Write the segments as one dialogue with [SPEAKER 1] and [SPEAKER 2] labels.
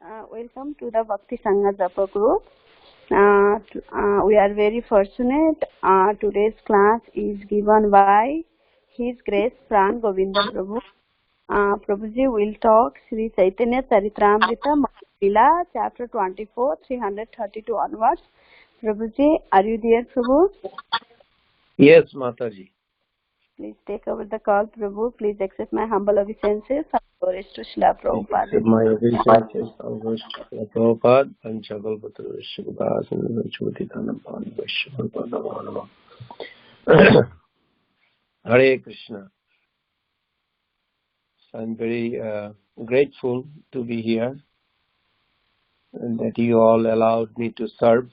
[SPEAKER 1] Welcome to the Bhakti Sangha Japa group. We are very fortunate. Today's class is given by His Grace Pran Govind Prabhu. Prabhuji will talk Sri Caitanya Caritamrta Lila, chapter 24, 332 onwards. Prabhuji, are you there, Prabhu?
[SPEAKER 2] Yes, Mataji.
[SPEAKER 1] Please take over the call, Prabhu. Please accept my humble obeisances. Glories to Srila Prabhupada.
[SPEAKER 2] My obeisances of Srila Prabhupada and Chagalpatra Vishwadas and Vishwatitanapani Vishwapada. Hare Krishna. So I'm very grateful to be here and that you all allowed me to serve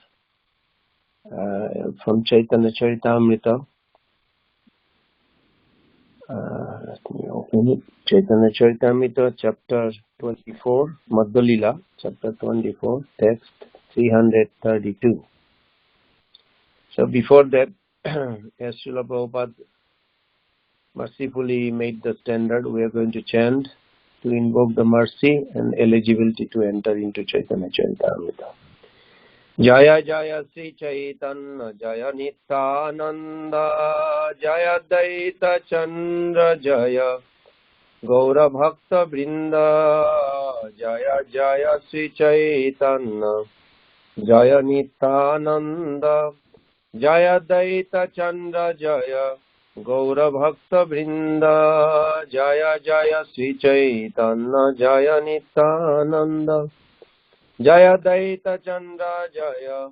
[SPEAKER 2] from Chaitanya Charitamrta. Let me open it. Chaitanya Charitamrita, chapter 24, Madhya Lila, chapter 24, text 332. So before that, as Srila Prabhupada mercifully made the standard, we are going to chant to invoke the mercy and eligibility to enter into Chaitanya Charitamrita. Jaya Jaya Sri Chaitanya Jaya Nityananda Jaya Daita Chandra Jaya Gaura Bhakta Vrinda Jaya Jaya Sri Chaitanya Jaya Nityananda Jaya Daita Chandra Jaya Gaura Bhakta Vrinda Jaya Jaya Sri Chaitanya Jaya Nityananda Jaya Daita Chandra Jaya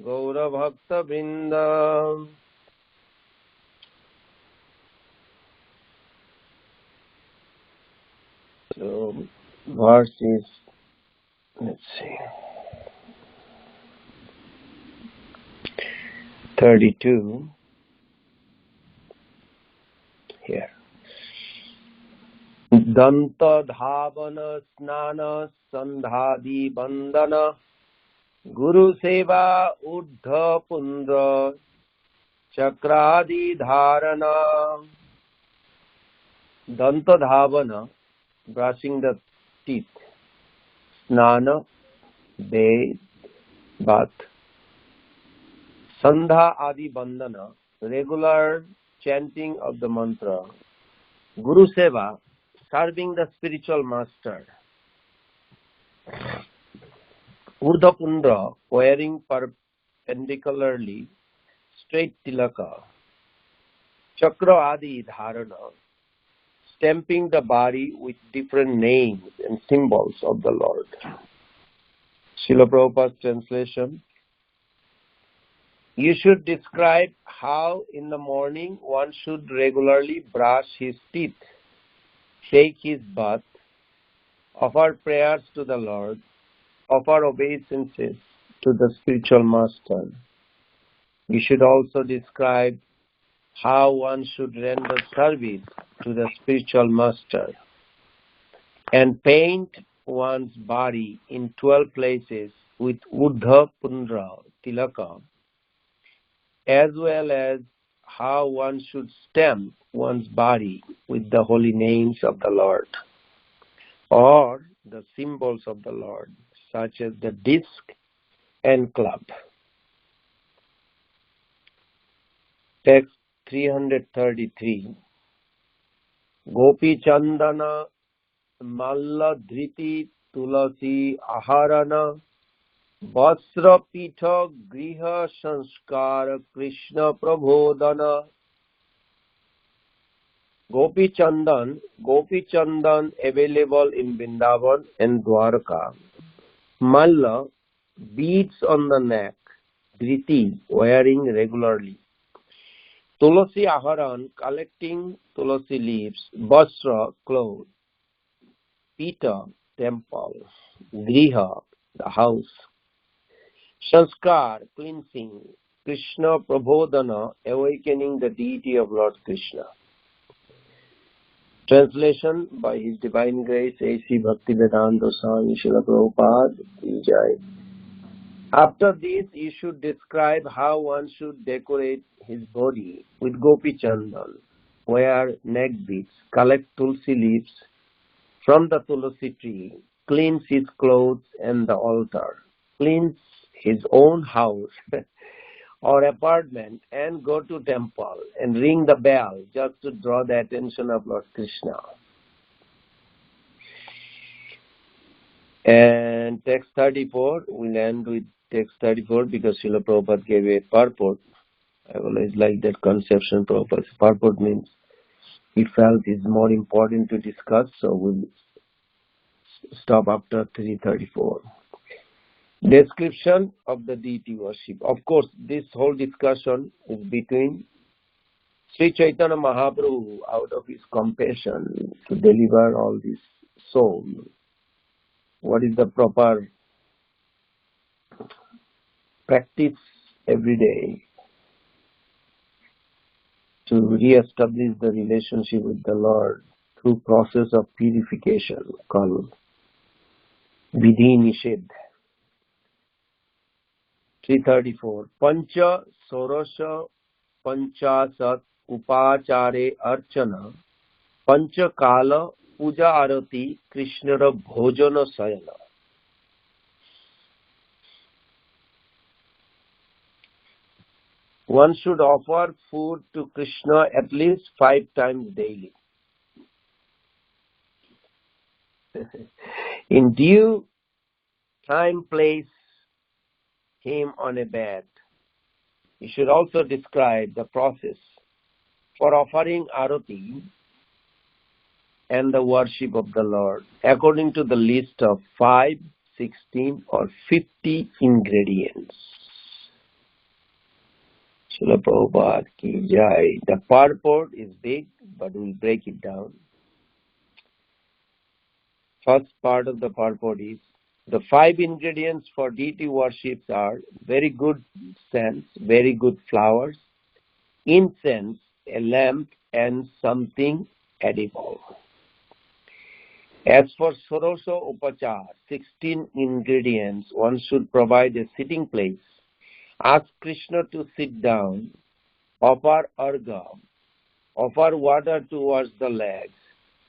[SPEAKER 2] Gaura Bhakta Vrinda. So verse is, let's see, 32 here. Danta dhavana snana sandhadi bandana Guru seva urdha pundra chakradi dharana. Danta dhavana, brushing the teeth. Snana, bathe, bath. Sandha adi bandana, regular chanting of the mantra. Guru seva, serving the spiritual master. Urdha pundra, wearing perpendicularly straight tilaka. Chakra adi dharana, stamping the body with different names and symbols of the Lord. Srila Prabhupada's translation. You should describe how in the morning one should regularly brush his teeth, take his bath, offer prayers to the Lord, offer obeisances to the spiritual master. You should also describe how one should render service to the spiritual master and paint one's body in 12 places with Urdha Pundra Tilaka, as well as how one should stamp one's body with the holy names of the Lord or the symbols of the Lord, such as the disc and club. Text 333. Gopi Chandana Malla Dhriti Tulasi Aharana Vasra Pitha Griha Sanskara Krishna Prabodhana. Gopi Chandan available in Vrindavan and Dwarka. Malla, beads on the neck. Dhriti, wearing regularly. Tulasi Aharan, collecting tulasi leaves. Vasra, clothes. Pita, temple. Griha, the house. Sanskar, cleansing. Krishna Prabodhana, awakening the deity of Lord Krishna. Translation by His Divine Grace A.C. Bhaktivedanta Swami Srila Prabhupada Ki Jai. After this, you should describe how one should decorate his body with Gopi Chandan, wear neck beads, collect tulsi leaves from the tulsi tree, cleanse his clothes and the altar, cleanse his own house or apartment, and go to temple and ring the bell just to draw the attention of Lord Krishna. And text 34, we'll end with text 34 because Srila Prabhupada gave a purport. I always like that conception. Prabhupada's purport means he felt is more important to discuss, so we'll stop after 334. Description of the deity worship. Of course, this whole discussion is between Sri Chaitanya Mahaprabhu, out of his compassion to deliver all these souls. What is the proper practice every day to re-establish the relationship with the Lord through process of purification called Vidhi Nishedh. 334. Pancha Sorosha Panchasat Upachare Archana Pancha Kala Puja Arati Krishnara Bhojana Sayana. One should offer food to Krishna at least 5 times daily. In due time, place him on a bed. He should also describe the process for offering arati and the worship of the Lord according to the list of 5, 16 or 50 ingredients. Srila Prabhupada ki jai. The purport is big, but we'll break it down. First part of the purport is the 5 ingredients for deity worships are very good scents, very good flowers, incense, a lamp, and something edible. As for Sorosha Upachar, 16 ingredients, one should provide a sitting place, ask Krishna to sit down, offer argha, offer water to wash the legs,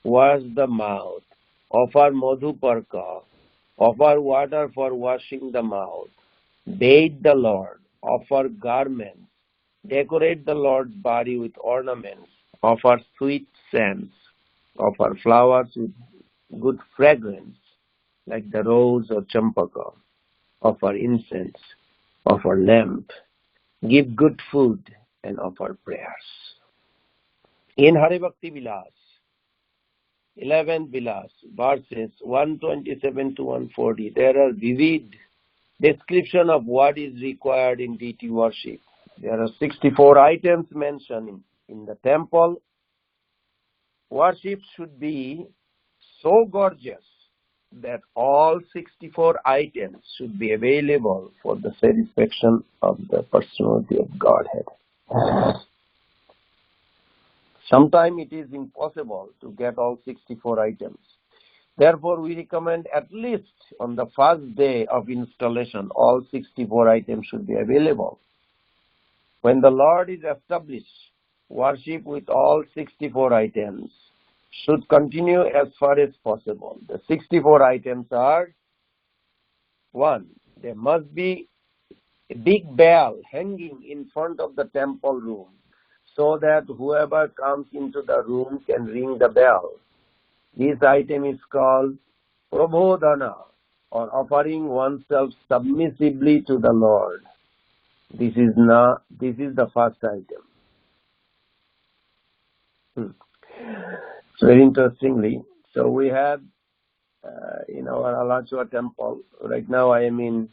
[SPEAKER 2] wash the mouth, offer madhuparka, offer water for washing the mouth, bathe the Lord, offer garments, decorate the Lord's body with ornaments, offer sweet scents, offer flowers with good fragrance like the rose or champaka, offer incense, offer lamp, give good food, and offer prayers. In Hare Bhakti Vilas, 11th Vilas, verses 127 to 140, there are vivid description of what is required in deity worship. There are 64 items mentioned in the temple. Worship should be so gorgeous that all 64 items should be available for the satisfaction of the personality of Godhead. Sometimes it is impossible to get all 64 items. Therefore, we recommend at least on the first day of installation, all 64 items should be available. When the Lord is established, worship with all 64 items should continue as far as possible. The 64 items are: 1. There must be a big bell hanging in front of the temple room so that whoever comes into the room can ring the bell. This item is called prabodhana, or offering oneself submissively to the Lord. This is the first item. So very interestingly, so we have in our Alachua temple, right now I am in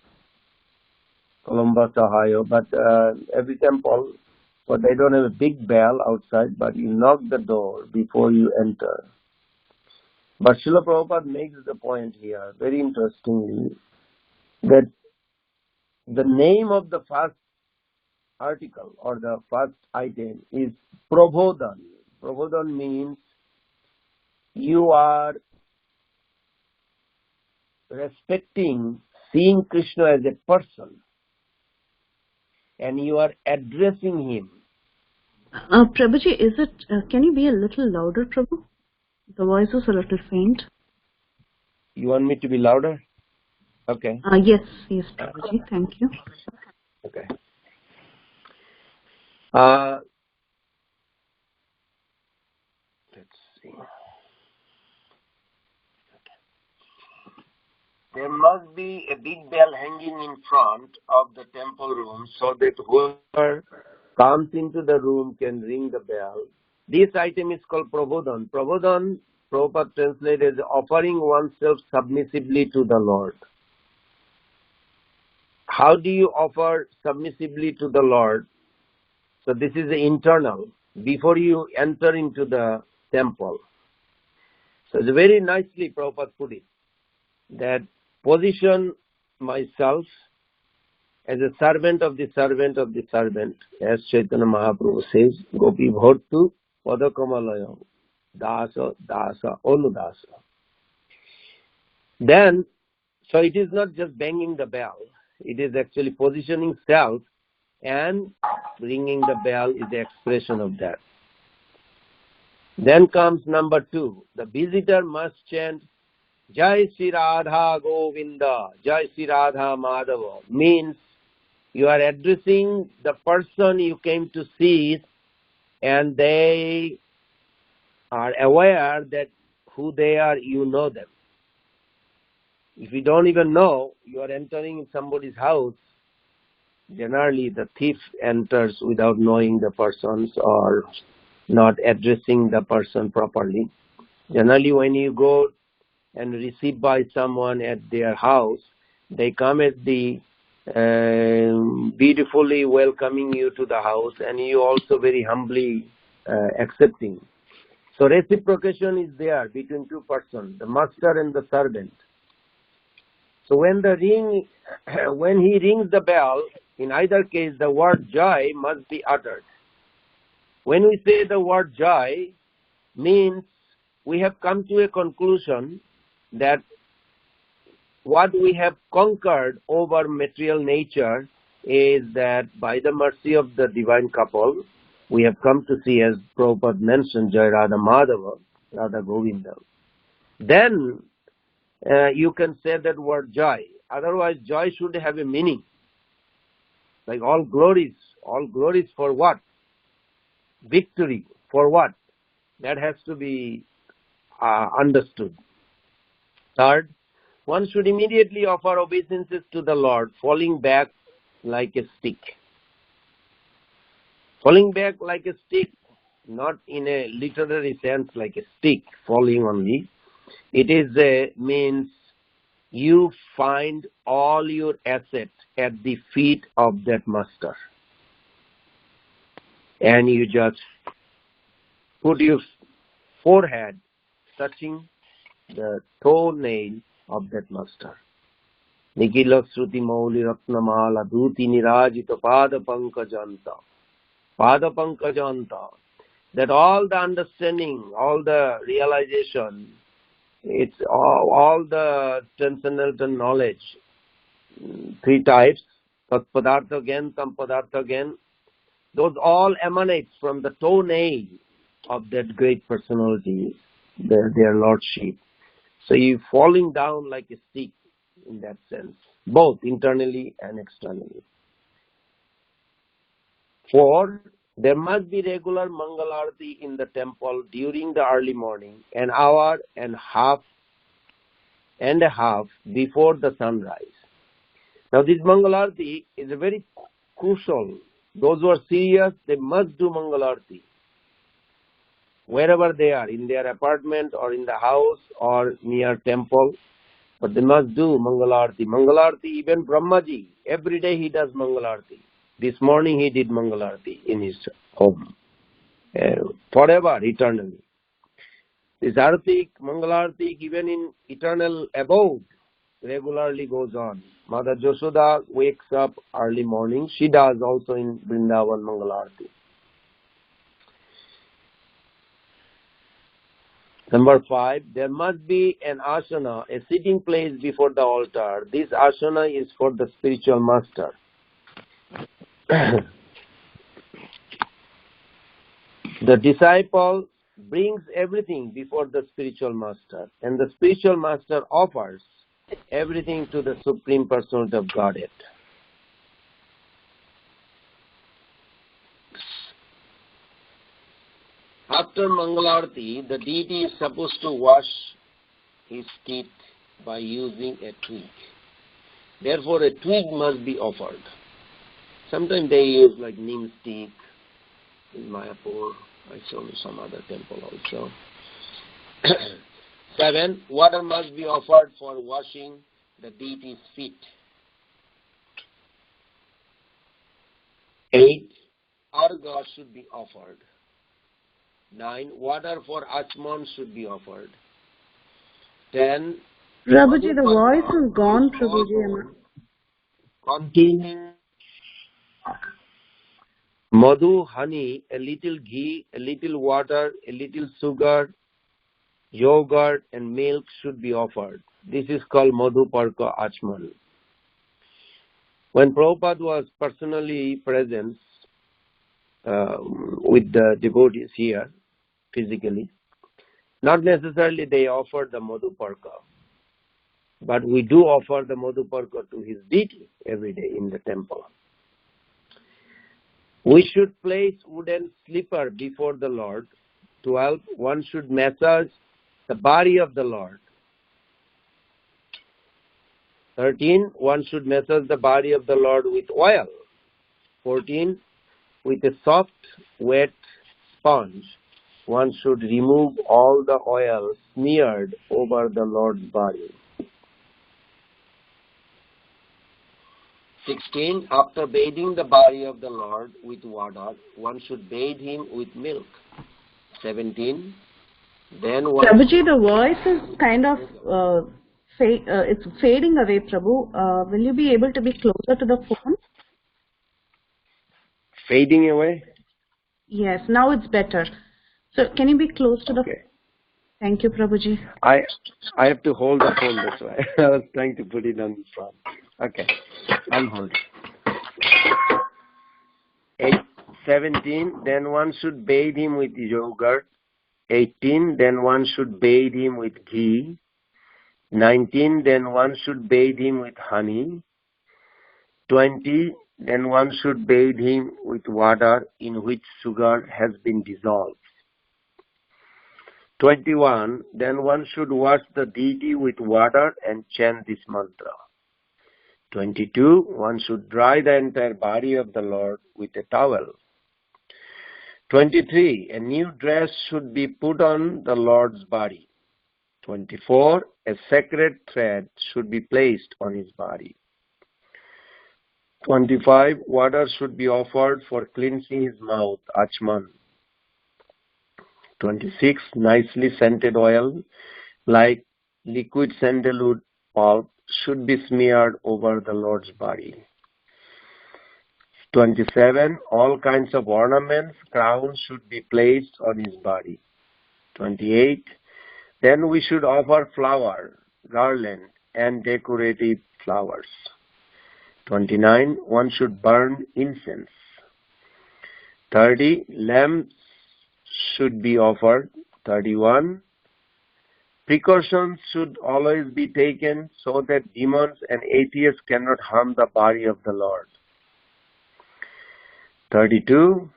[SPEAKER 2] Columbus, Ohio, but every temple, but they don't have a big bell outside, but you knock the door before you enter. But Srila Prabhupada makes the point here, very interestingly, that the name of the first article or the first item is Prabodhan. Prabodhan means you are respecting, seeing Krishna as a person, and you are addressing him.
[SPEAKER 1] Prabhuji, is it? Can you be a little louder, Prabhu? The voice is a little faint.
[SPEAKER 2] You want me to be louder? Okay.
[SPEAKER 3] Yes, Prabhuji. Thank you.
[SPEAKER 2] Okay. Let's see. There must be a big bell hanging in front of the temple room so that whoever comes into the room can ring the bell. This item is called Prabodhan. Prabodhan, Prabhupada translated as offering oneself submissively to the Lord. How do you offer submissively to the Lord? So this is the internal, before you enter into the temple. So it's very nicely Prabhupada put it, that position myself as a servant of the servant of the servant, as Chaitanya Mahaprabhu says, Gopi Bhortu Padakamalaya Dasa Dasa Onudasa. Then, so it is not just banging the bell, it is actually positioning self, and ringing the bell is the expression of that. Then comes number 2. The visitor must chant Jai Sri Radha Govinda, Jai Sri Radha Madhava. Means you are addressing the person you came to see, and they are aware that who they are, you know them. If you don't even know, you are entering somebody's house. Generally, the thief enters without knowing the persons or not addressing the person properly. Generally, when you go and received by someone at their house, they come at the beautifully welcoming you to the house, and you also very humbly accepting. So reciprocation is there between two persons, the master and the servant. So when he rings the bell, in either case the word Jai must be uttered. When we say the word Jai, means we have come to a conclusion that what we have conquered over material nature is that by the mercy of the divine couple, we have come to see, as Prabhupada mentioned, Jai Radha Madhava, Radha Govinda. Then you can say that word Jai. Otherwise, Jai should have a meaning. Like all glories for what? Victory for what? That has to be understood. Third, one should immediately offer obeisances to the Lord, falling back like a stick. Falling back like a stick, not in a literary sense like a stick, falling only. It is means you find all your assets at the feet of that master. And you just put your forehead touching the toenail of that master. Nikila Sruti Mauli Ratnamala Dhuti Nirajita Pada Pankajanta. Pada Pankajanta. That all the understanding, all the realization, it's all the transcendental knowledge, 3 types, Tat Padartha again, Tam Padartha again, those all emanate from the toenail of that great personality, their lordship. So you're falling down like a stick in that sense, both internally and externally. 4, there must be regular Mangal Arati in the temple during the early morning, an hour and a half before the sunrise. Now this Mangal Arati is a very crucial. Those who are serious, they must do Mangal Arati. Wherever they are, in their apartment or in the house or near temple, but they must do Mangal Arati. Mangal Arati, even Brahmaji, every day he does Mangal Arati. This morning he did Mangal Arati in his home. Forever, eternally. This Arati, Mangal Arati, even in eternal abode, regularly goes on. Mother Josoda wakes up early morning. She does also in Vrindavan Mangal Arati. Number 5, there must be an asana, a sitting place before the altar. This asana is for the spiritual master. The disciple brings everything before the spiritual master, and the spiritual master offers everything to the Supreme Personality of Godhead. After Mangalarti, the deity is supposed to wash his teeth by using a twig. Therefore, a twig must be offered. Sometimes they use like neem stick in Mayapur. I saw in some other temple also. 7. Water must be offered for washing the deity's feet. 8. Arga should be offered. 9. Water for Achman should be offered. 10.
[SPEAKER 3] Prabhuji, the voice is gone, Prabhuji.
[SPEAKER 2] Containing madhu, honey, a little ghee, a little water, a little sugar, yogurt and milk should be offered. This is called Madhu Parka Achman. When Prabhupada was personally present with the devotees here, physically, not necessarily they offered the Madhu Parka, but we do offer the Madhu Parka to his deity every day in the temple. We should place wooden slipper before the Lord. 12. One should massage the body of the Lord. 13. One should massage the body of the Lord with oil. 14. With a soft, wet sponge, one should remove all the oil smeared over the Lord's body. 16. After bathing the body of the Lord with water, one should bathe him with milk. 17. Then one...
[SPEAKER 3] Prabhuji, the voice is kind of it's fading away, Prabhu. Will you be able to be closer to the phone?
[SPEAKER 2] Fading away?
[SPEAKER 3] Yes, now it's better. So can you be close to the phone? Thank you, Prabhuji.
[SPEAKER 2] I have to hold the phone, that's why. I was trying to put it on the front. Okay, I'll hold it. 17, then one should bathe him with yogurt. 18, then one should bathe him with ghee. 19, then one should bathe him with honey. 20, then one should bathe him with water in which sugar has been dissolved. 21, then one should wash the deity with water and chant this mantra. 22, one should dry the entire body of the Lord with a towel. 23, a new dress should be put on the Lord's body. 24, a sacred thread should be placed on his body. 25, water should be offered for cleansing his mouth, Achman. 26, nicely scented oil, like liquid sandalwood pulp, should be smeared over the Lord's body. 27, all kinds of ornaments, crowns should be placed on his body. 28, then we should offer flower, garland, and decorative flowers. 29, one should burn incense. 30, lamps should be offered. 31, precautions should always be taken so that demons and atheists cannot harm the body of the Lord. 32,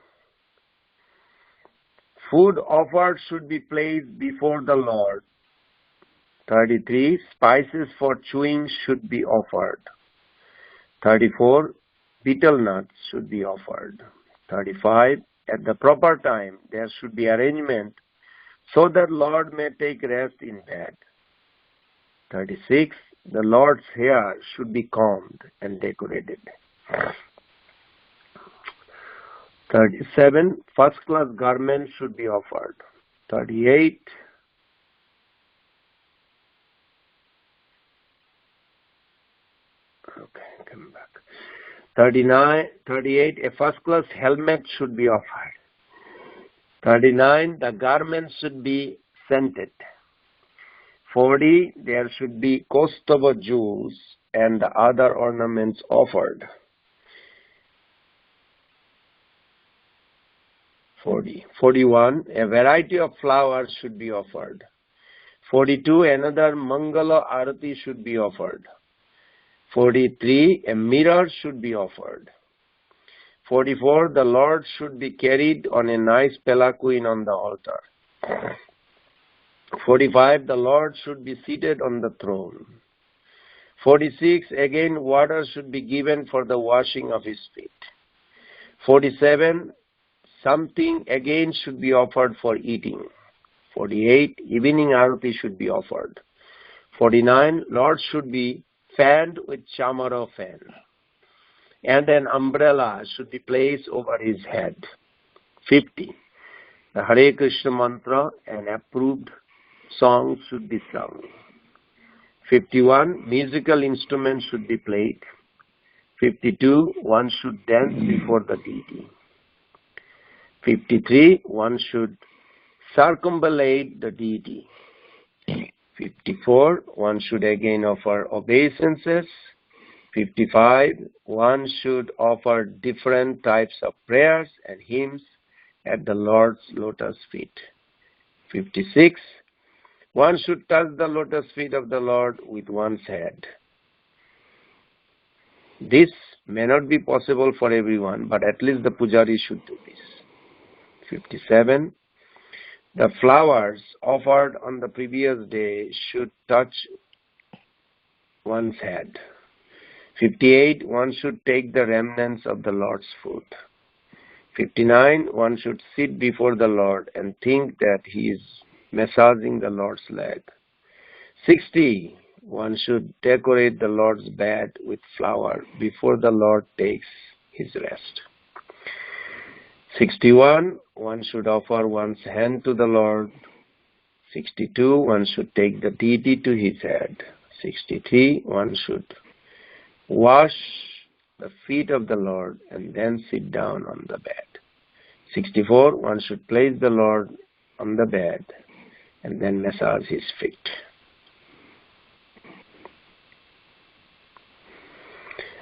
[SPEAKER 2] food offered should be placed before the Lord. 33, spices for chewing should be offered. 34, betel nuts should be offered. 35, at the proper time there should be arrangement so that Lord may take rest in bed. 36, the Lord's hair should be combed and decorated. 37, first-class garments should be offered. 38, come back. 38, a first-class helmet should be offered. 39, the garments should be scented. 40, there should be Kostova jewels and the other ornaments offered. 40. 41. A variety of flowers should be offered. 42. Another Mangala Arati should be offered. 43. A mirror should be offered. 44. The Lord should be carried on a nice palanquin on the altar. 45. The Lord should be seated on the throne. 46. Again, water should be given for the washing of his feet. 47. Something again should be offered for eating. 48. Evening arati should be offered. 49. Lord should be fanned with chamara fan, and an umbrella should be placed over his head. 50. The Hare Krishna mantra and approved songs should be sung. 51. Musical instruments should be played. 52. One should dance before the deity. 53. One should circumambulate the deity. 54. One should again offer obeisances. 55. One should offer different types of prayers and hymns at the Lord's lotus feet. 56. One should touch the lotus feet of the Lord with one's head. This may not be possible for everyone, but at least the pujari should do this. 57. The flowers offered on the previous day should touch one's head. 58. One should take the remnants of the Lord's food. 59. One should sit before the Lord and think that he is massaging the Lord's leg. 60. One should decorate the Lord's bed with flower before the Lord takes his rest. 61. One should offer one's hand to the Lord. 62. One should take the deity to his head. 63. One should wash the feet of the Lord and then sit down on the bed. 64. One should place the Lord on the bed and then massage his feet.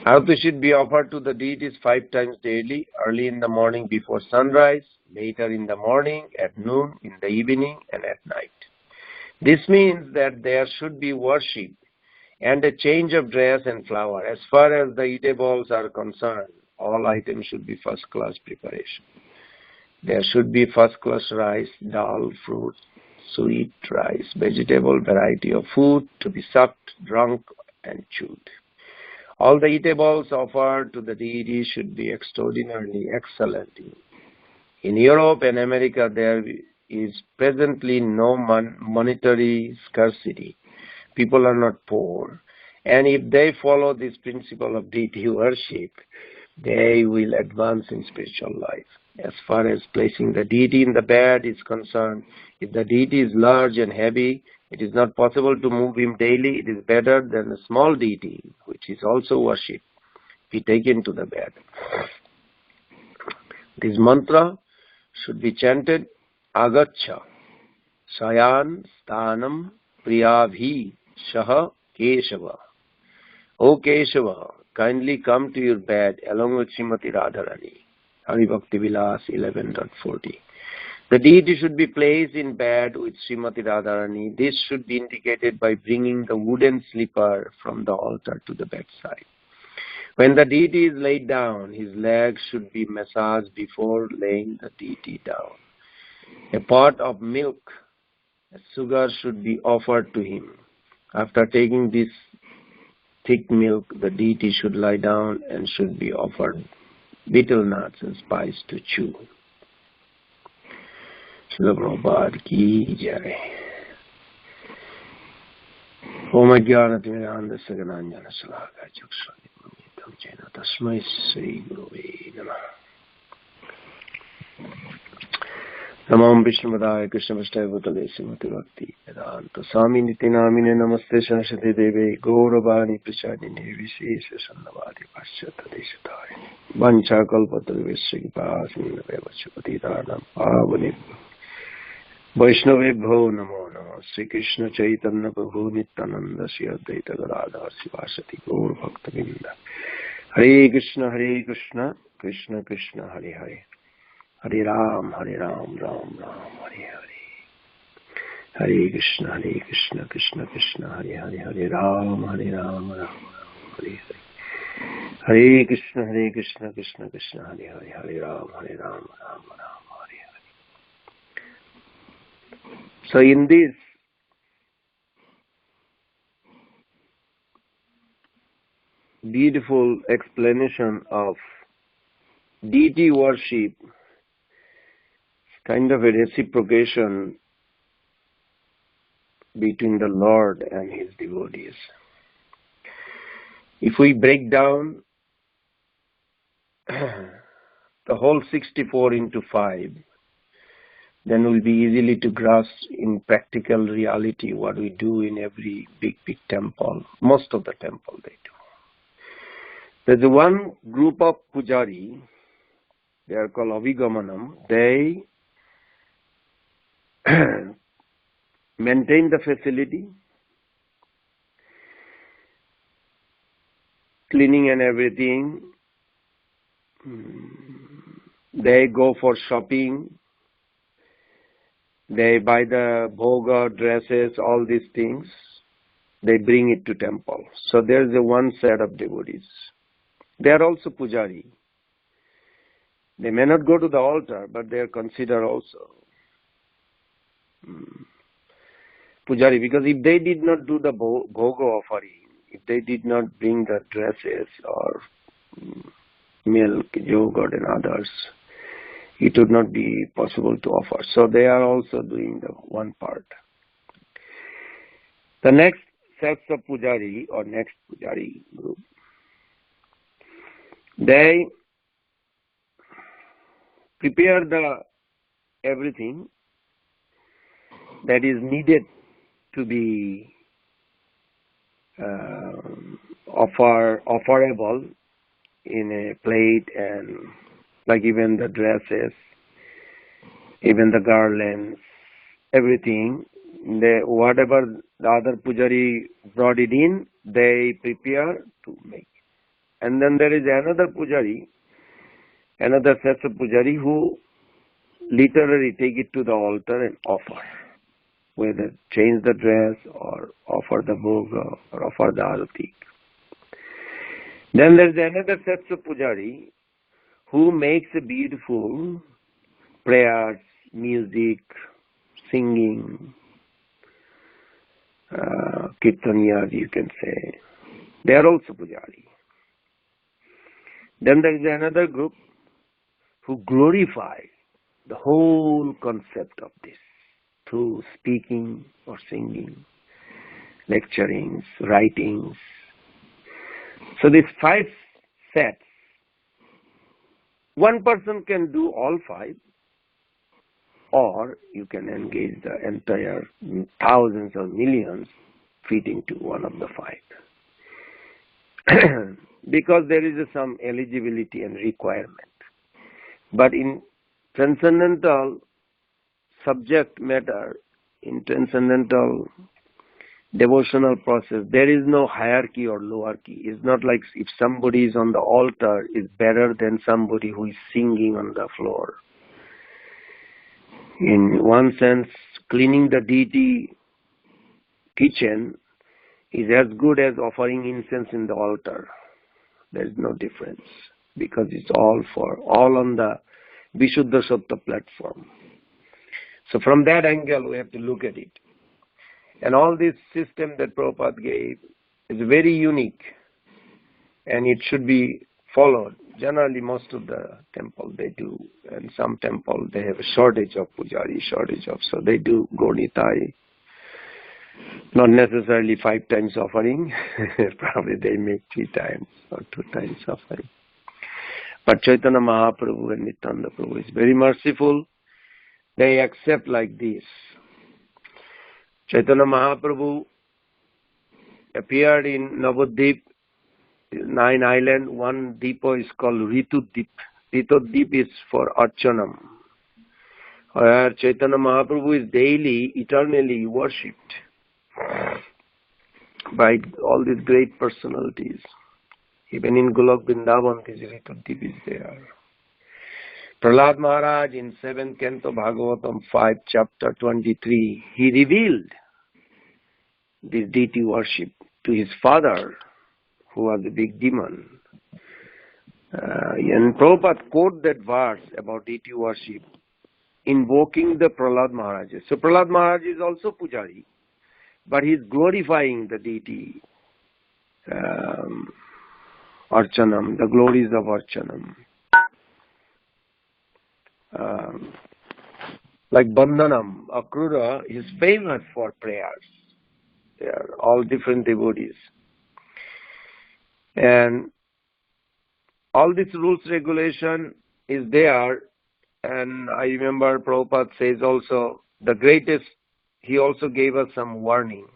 [SPEAKER 2] Arati should be offered to the deities 5 times daily, early in the morning before sunrise, later in the morning, at noon, in the evening, and at night. This means that there should be worship and a change of dress and flower. As far as the eatables are concerned, all items should be first-class preparation. There should be first-class rice, dal, fruit, sweet rice, vegetable, variety of food to be sucked, drunk, and chewed. All the eatables offered to the deity should be extraordinarily excellent. In Europe and America, there is presently no monetary scarcity. People are not poor. And if they follow this principle of deity worship, they will advance in spiritual life. As far as placing the deity in the bed is concerned, if the deity is large and heavy, it is not possible to move him daily. It is better than a small deity, which is also worshipped, be taken to the bed. This mantra should be chanted, Agacha, Sayan, Stanam, Priyabhi, Shaha, Keshava. O Keshava, kindly come to your bed along with Srimati Radharani. Hari Bhakti Vilas 11.40. The deity should be placed in bed with Srimati Radharani. This should be indicated by bringing the wooden slipper from the altar to the bedside. When the deity is laid down, his legs should be massaged before laying the deity down. A pot of milk, sugar should be offered to him. After taking this thick milk, the deity should lie down and should be offered betel nuts and spice to chew. Srila Prabhupada ki jai. Om Ajnanatimidandasya Gananjana Salakaya Chakshuranitam Jena Tasmai Sri Gurave Namah. Namam Vishnupadaya Krishna Vastaya Bhutale Srimati Bhakti Vedanta Swami Niti Namine Namaste Saraswati Deve Gauravani Prachadine Vishesha Sannavadi Paschata Deshataya Vancha Kalpatarvesya Kipasmina Vevachapati Dhanam Pavani Vaishnavebhyo Namo Namo Sri Krishna Chaitanya Prabhu Nityananda Sri Advaita Gadadhar Sivasati Gaur Bhaktavinda Hare Krishna Krishna Krishna Hare Hare Hare Ram, Ram Ram, Hare Hare. Hare Krishna, Krishna Krishna, Hare Hare, Hare Ram, Ram Ram, Hare Hare. Hare Krishna, Krishna Krishna, Hare Hare, Hare Ram, Ram Ram, Hare Hare. So in this beautiful explanation of deity worship, kind of a reciprocation between the Lord and His devotees. If we break down the whole 64 into 5, then we'll be easily to grasp in practical reality what we do in every big temple. Most of the temple they do. There's one group of pujari, they are called Avigamanam. They maintain the facility, cleaning and everything. They go for shopping. They buy the bhoga, dresses, all these things. They bring it to temple. So there's a one set of devotees. They are also pujari. They may not go to the altar, but they are considered also pujari, because if they did not do the bhoga offering, if they did not bring the dresses or milk, yogurt and others, it would not be possible to offer. So they are also doing the one part. The next sets of pujari or next pujari group, they prepare the everything that is needed to be offerable in a plate, and like even the dresses, even the garlands, everything. Whatever the other pujari brought it in, they prepare to make. And then there is another pujari, another set of pujari who literally take it to the altar and offer, whether change the dress or offer the bhoga or offer the arati. Then there is another set of pujari who makes a beautiful prayers, music, singing, Caitanya, you can say. They are also pujari. Then there is another group who glorify the whole concept of this through speaking or singing, lecturings, writings. So these 5 sets, one person can do all 5, or you can engage the entire thousands or millions fitting to one of the 5. Because there is some eligibility and requirement. But in transcendental subject matter, in transcendental devotional process, there is no hierarchy or lowerarchy. It's not like if somebody is on the altar is better than somebody who is singing on the floor. In one sense, cleaning the deity kitchen is as good as offering incense in the altar. There is no difference, because it's all on the Vishuddha Sattva platform. So from that angle, we have to look at it. And all this system that Prabhupada gave is very unique, and it should be followed. Generally, most of the temple they do, and some temple they have a shortage of pujari, so they do Gonitai. Not necessarily 5 times offering, probably they make 3 times or 2 times offering. But Chaitanya Mahaprabhu and Nityananda Prabhu is very merciful. They accept like this. Chaitanya Mahaprabhu appeared in Navadvip, 9 islands. One deepa is called Ritudvip. Ritudvip is for Archanam, where Chaitanya Mahaprabhu is daily, eternally worshipped by all these great personalities. Even in Golok Vrindavan, this Ritudvip is there. Prahlad Maharaj in 7th Canto Bhagavatam 5 chapter 23, he revealed this deity worship to his father, who was a big demon. And Prabhupada quote that verse about deity worship, invoking the Prahlad Maharaj. So Prahlad Maharaj is also Pujari, but he is glorifying the deity Archanam, the glories of Archanam. Like Bandhanam, Akrura is famous for prayers. They are all different devotees. And all this rules regulation is there. And I remember Prabhupada says also, the greatest, he also gave us some warning.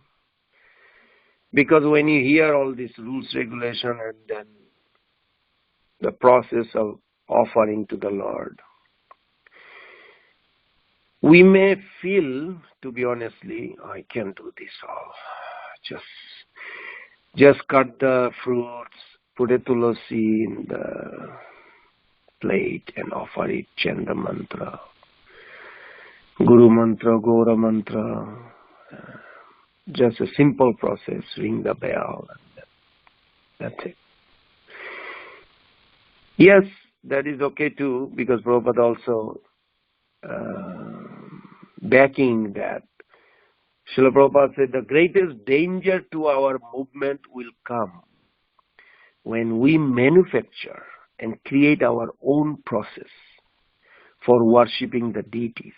[SPEAKER 2] Because when you hear all these rules regulation and then the process of offering to the Lord, we may feel, to be honestly, I can't do this all. Just cut the fruits, put a tulasi in the plate and offer it, chant the mantra. Guru mantra, Gora mantra. Just a simple process, ring the bell. That's it. Yes, that is okay too, because Prabhupada also backing that. Srila Prabhupada said the greatest danger to our movement will come when we manufacture and create our own process for worshipping the deities.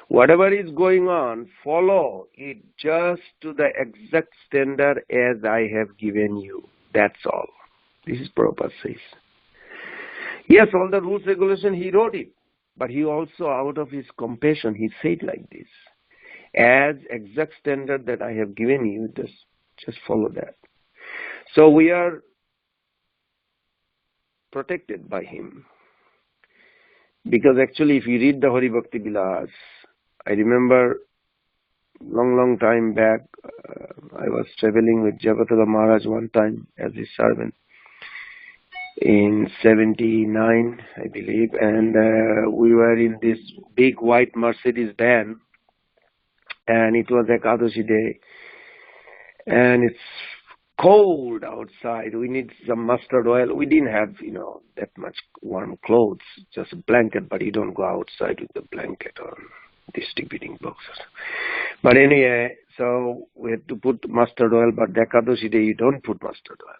[SPEAKER 2] Whatever is going on, follow it just to the exact standard as I have given you. That's all. This is Prabhupada says. Yes, all the rules, regulation, he wrote it. But he also, out of his compassion, he said like this. As exact standard that I have given you, just follow that. So we are protected by him. Because actually, if you read the Hari Bhakti Vilas, I remember long time back, I was traveling with Jagatala Maharaj one time as his servant in 79, I believe, and we were in this big white Mercedes van, and it was Ekadashi day, and it's cold outside. We need some mustard oil. We didn't have, that much warm clothes, just a blanket, but you don't go outside with the blanket or distributing boxes. But anyway, so we had to put mustard oil, but the Ekadashi day you don't put mustard oil.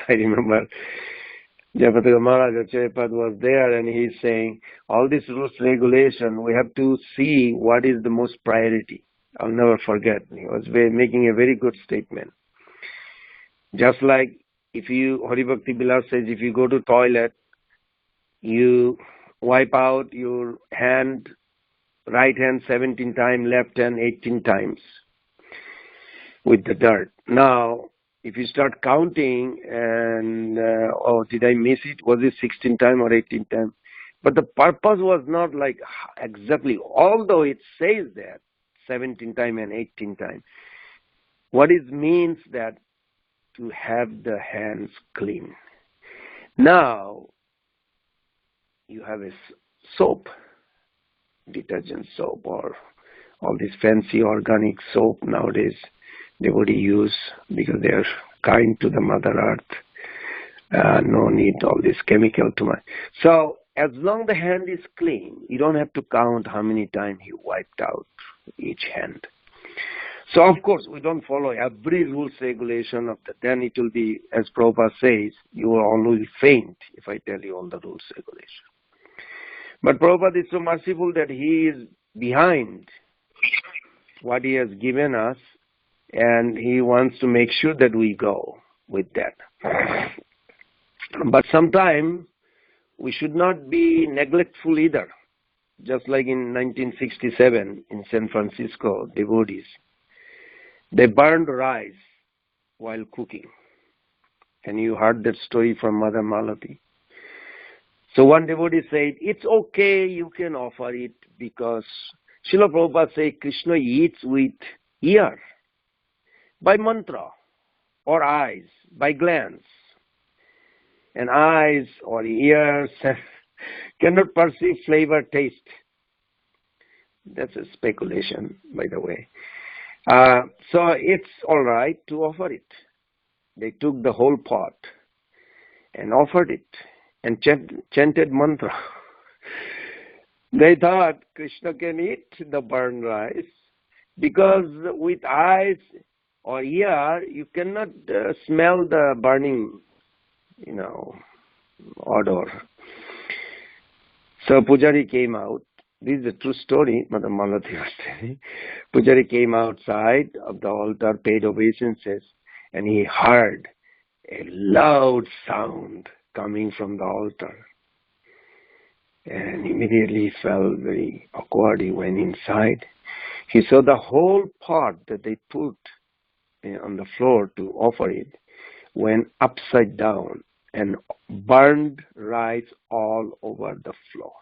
[SPEAKER 2] I remember Jagataka Maharaj Acharya was there and he's saying, all these rules, regulation, we have to see what is the most priority. I'll never forget. He was making a very good statement. Just like if you, Hari Bhakti Vilas says, if you go to toilet, you wipe out your hand, right hand 17 times, left hand 18 times with the dirt. Now, if you start counting and, did I miss it? Was it 16 times or 18 times? But the purpose was not like exactly, although it says that 17 times and 18 times. What it means that to have the hands clean. Now, you have a soap, detergent soap or all this fancy organic soap nowadays devotee use because they are kind to the Mother Earth. No need all this chemical too much. So as long the hand is clean, you don't have to count how many times you wiped out each hand. So of course we don't follow every rules regulation of that. Then it will be, as Prabhupada says, you will only faint if I tell you all the rules regulation. But Prabhupada is so merciful that he is behind what he has given us, and he wants to make sure that we go with that. But sometimes we should not be neglectful either. Just like in 1967 in San Francisco, devotees, they burned rice while cooking. And you heard that story from Mother Malati. So one devotee said, it's okay, you can offer it because Srila Prabhupada said Krishna eats with ear, by mantra, or eyes, by glance. and eyes or ears cannot perceive flavor, taste. That's a speculation, by the way. So it's all right to offer it. They took the whole pot and offered it and chanted mantra. They thought Krishna can eat the burned rice because with eyes or ear you cannot smell the burning, odor. So Pujari came out. This is a true story, Mother Malati was telling. Pujari came outside of the altar, paid obeisances, and he heard a loud sound coming from the altar. And immediately he felt very awkward. He went inside. He saw the whole pot that they put on the floor to offer it went upside down and burned rice all over the floor.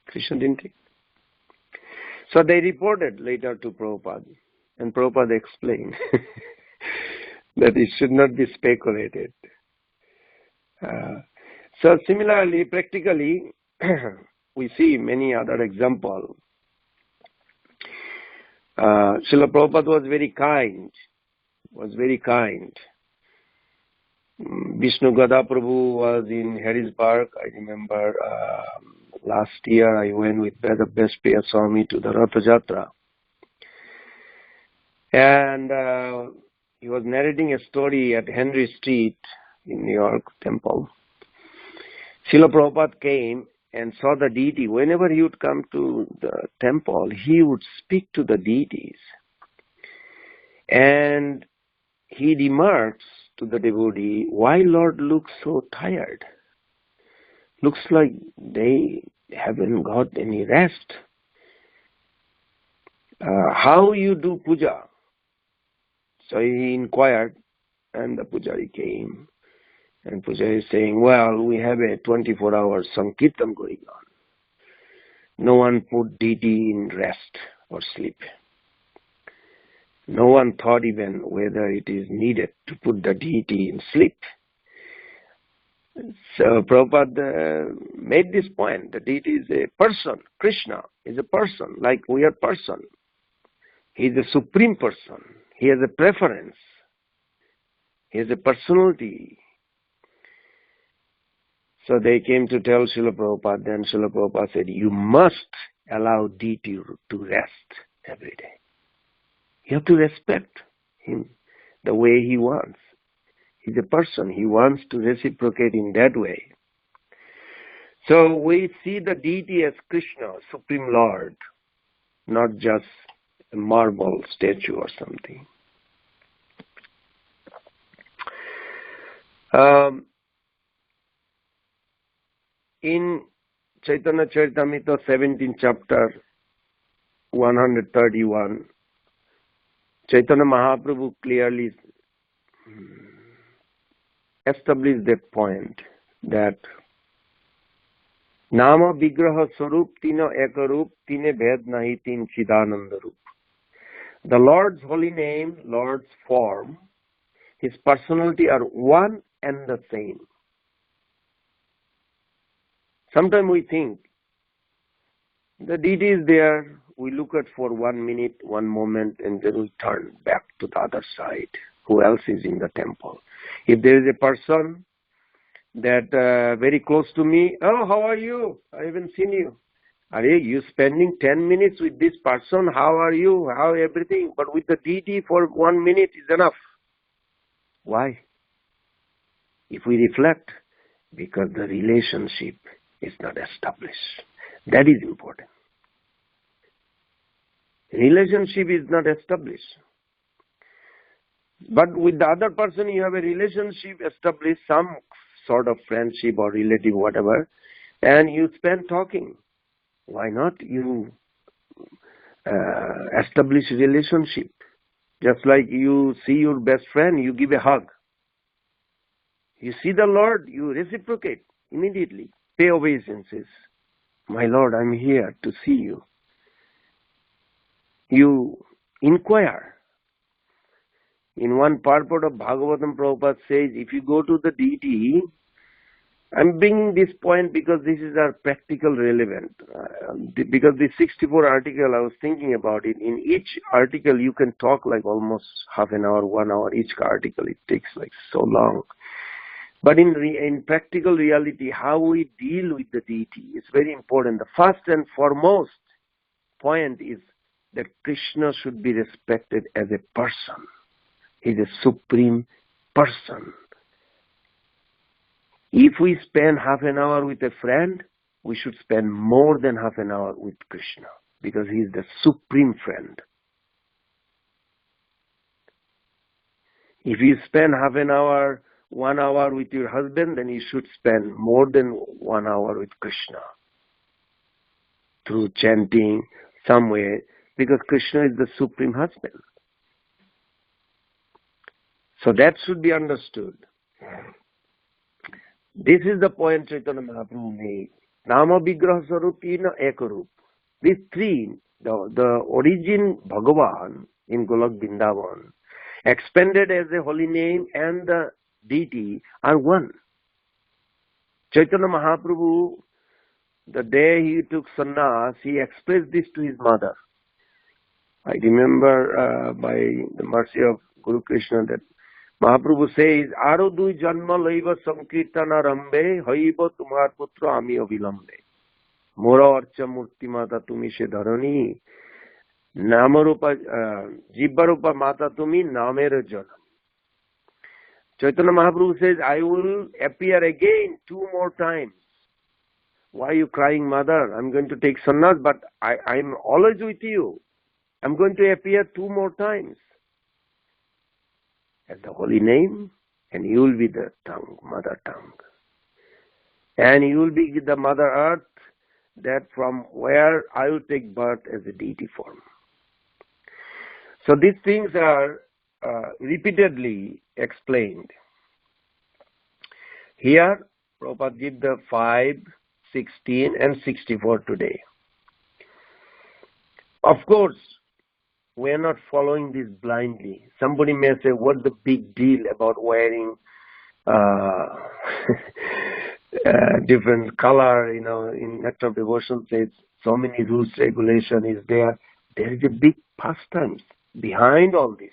[SPEAKER 2] Krishna didn't eat. So they reported later to Prabhupada, and Prabhupada explained that it should not be speculated. So similarly, practically, we see many other examples. Srila Prabhupada was very kind. Vishnu Gada Prabhu was in Harrisburg. I remember last year I went with Vedabhespriya Swami to the Ratha Jatra. And he was narrating a story at Henry Street in New York temple. Srila Prabhupada came and saw the deity. Whenever he would come to the temple, he would speak to the deities. And he remarks to the devotee, why Lord looks so tired? Looks like they haven't got any rest. How you do puja? So he inquired, and the pujari came. And Pujari is saying, well, we have a 24-hour Sankirtan going on. No one put deity in rest or sleep. No one thought even whether it is needed to put the deity in sleep. So Prabhupada made this point. The deity is a person. Krishna is a person, like we are person. He is a supreme person. He has a preference. He has a personality. So they came to tell Srila Prabhupada, then Srila Prabhupada said, you must allow deity to rest every day. You have to respect him the way he wants. He's a person. He wants to reciprocate in that way. So we see the deity as Krishna, Supreme Lord, not just a marble statue or something. In Chaitanya Charitamrta 17th chapter 131, Chaitanya Mahaprabhu clearly established that point that Nama Vigraha Sarup Tina Ekarup Tine Bhed Nahi Tin Chidananda Rup. The Lord's holy name, Lord's form, His personality are one and the same. Sometimes we think the deity is there, we look at for 1 minute, 1 moment, and then we turn back to the other side. Who else is in the temple? If there is a person that very close to me, oh, how are you? I haven't seen you. Are you spending 10 minutes with this person? How are you? How everything? But with the deity for 1 minute is enough. Why? If we reflect, because the relationship is not established. That is important. Relationship is not established. But with the other person you have a relationship established, some sort of friendship or relative, whatever, and you spend talking. Why not you establish a relationship? Just like you see your best friend, you give a hug. You see the Lord, you reciprocate immediately. Pay obeisances. My Lord, I'm here to see you. You inquire. In one purport of Bhagavatam, Prabhupada says, if you go to the deity, I'm bringing this point because this is our practical relevant. Because the 64 article, I was thinking about it. In each article, you can talk like almost half an hour, 1 hour. Each article, it takes like so long. But in practical reality, how we deal with the deity is very important. The first and foremost point is that Krishna should be respected as a person. He is a supreme person. If we spend half an hour with a friend, we should spend more than half an hour with Krishna, because he is the supreme friend. If you spend half an hour, 1 hour with your husband, then you should spend more than 1 hour with Krishna, through chanting some way, because Krishna is the supreme husband. So that should be understood. This is the point Chaitanya Mahaprabhu made. Nama Vigraha Sarupina Ekarup. These three, the origin Bhagavan in Golok Vrindavan, expanded as a holy name, and the deity are one. Chaitanya Mahaprabhu, the day he took sannyas, he expressed this to his mother. I remember by the mercy of Guru Krishna that Mahaprabhu says, Aro dui janma laiva sankirtana rambe haiva tumar putra ami avilambe. Mora archa murti mata tumi se dharani. Namarupa, jibbarupa mata tumi namera janam. Chaitanya Mahaprabhu says, I will appear again 2 more times. Why are you crying, mother? I'm going to take sannyas, but I'm always with you. I'm going to appear 2 more times as the holy name, and you will be the tongue, mother tongue. And you will be the mother earth, that from where I will take birth as a deity form. So these things are repeatedly explained. Here, Prabhupada gives the 5, 16 and 64 today. Of course, we are not following this blindly. Somebody may say, what's the big deal about wearing different color, in Nectar of Devotion says so many rules, regulation is there. There is a big pastime behind all this.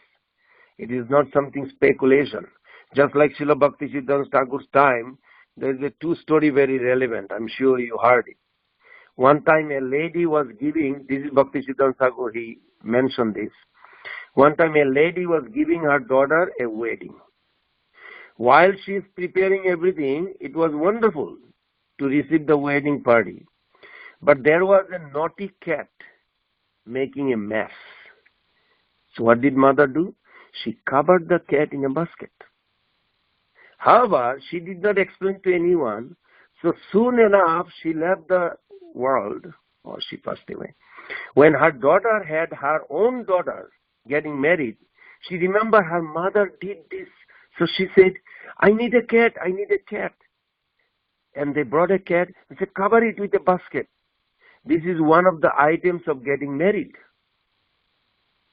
[SPEAKER 2] It is not something speculation. Just like Srila Bhakti Siddhanta Thakur's time, there is a 2 story very relevant. I'm sure you heard it. One time a lady was giving, this is Bhakti Siddhanta Thakur, he mentioned this. One time a lady was giving her daughter a wedding. While she is preparing everything, it was wonderful to receive the wedding party. But there was a naughty cat making a mess. So what did mother do? She covered the cat in a basket. However, she did not explain to anyone. So soon enough, she left the world, or she passed away. When her daughter had her own daughter getting married, she remembered her mother did this. So she said, I need a cat, I need a cat. And they brought a cat and said, cover it with a basket. This is one of the items of getting married.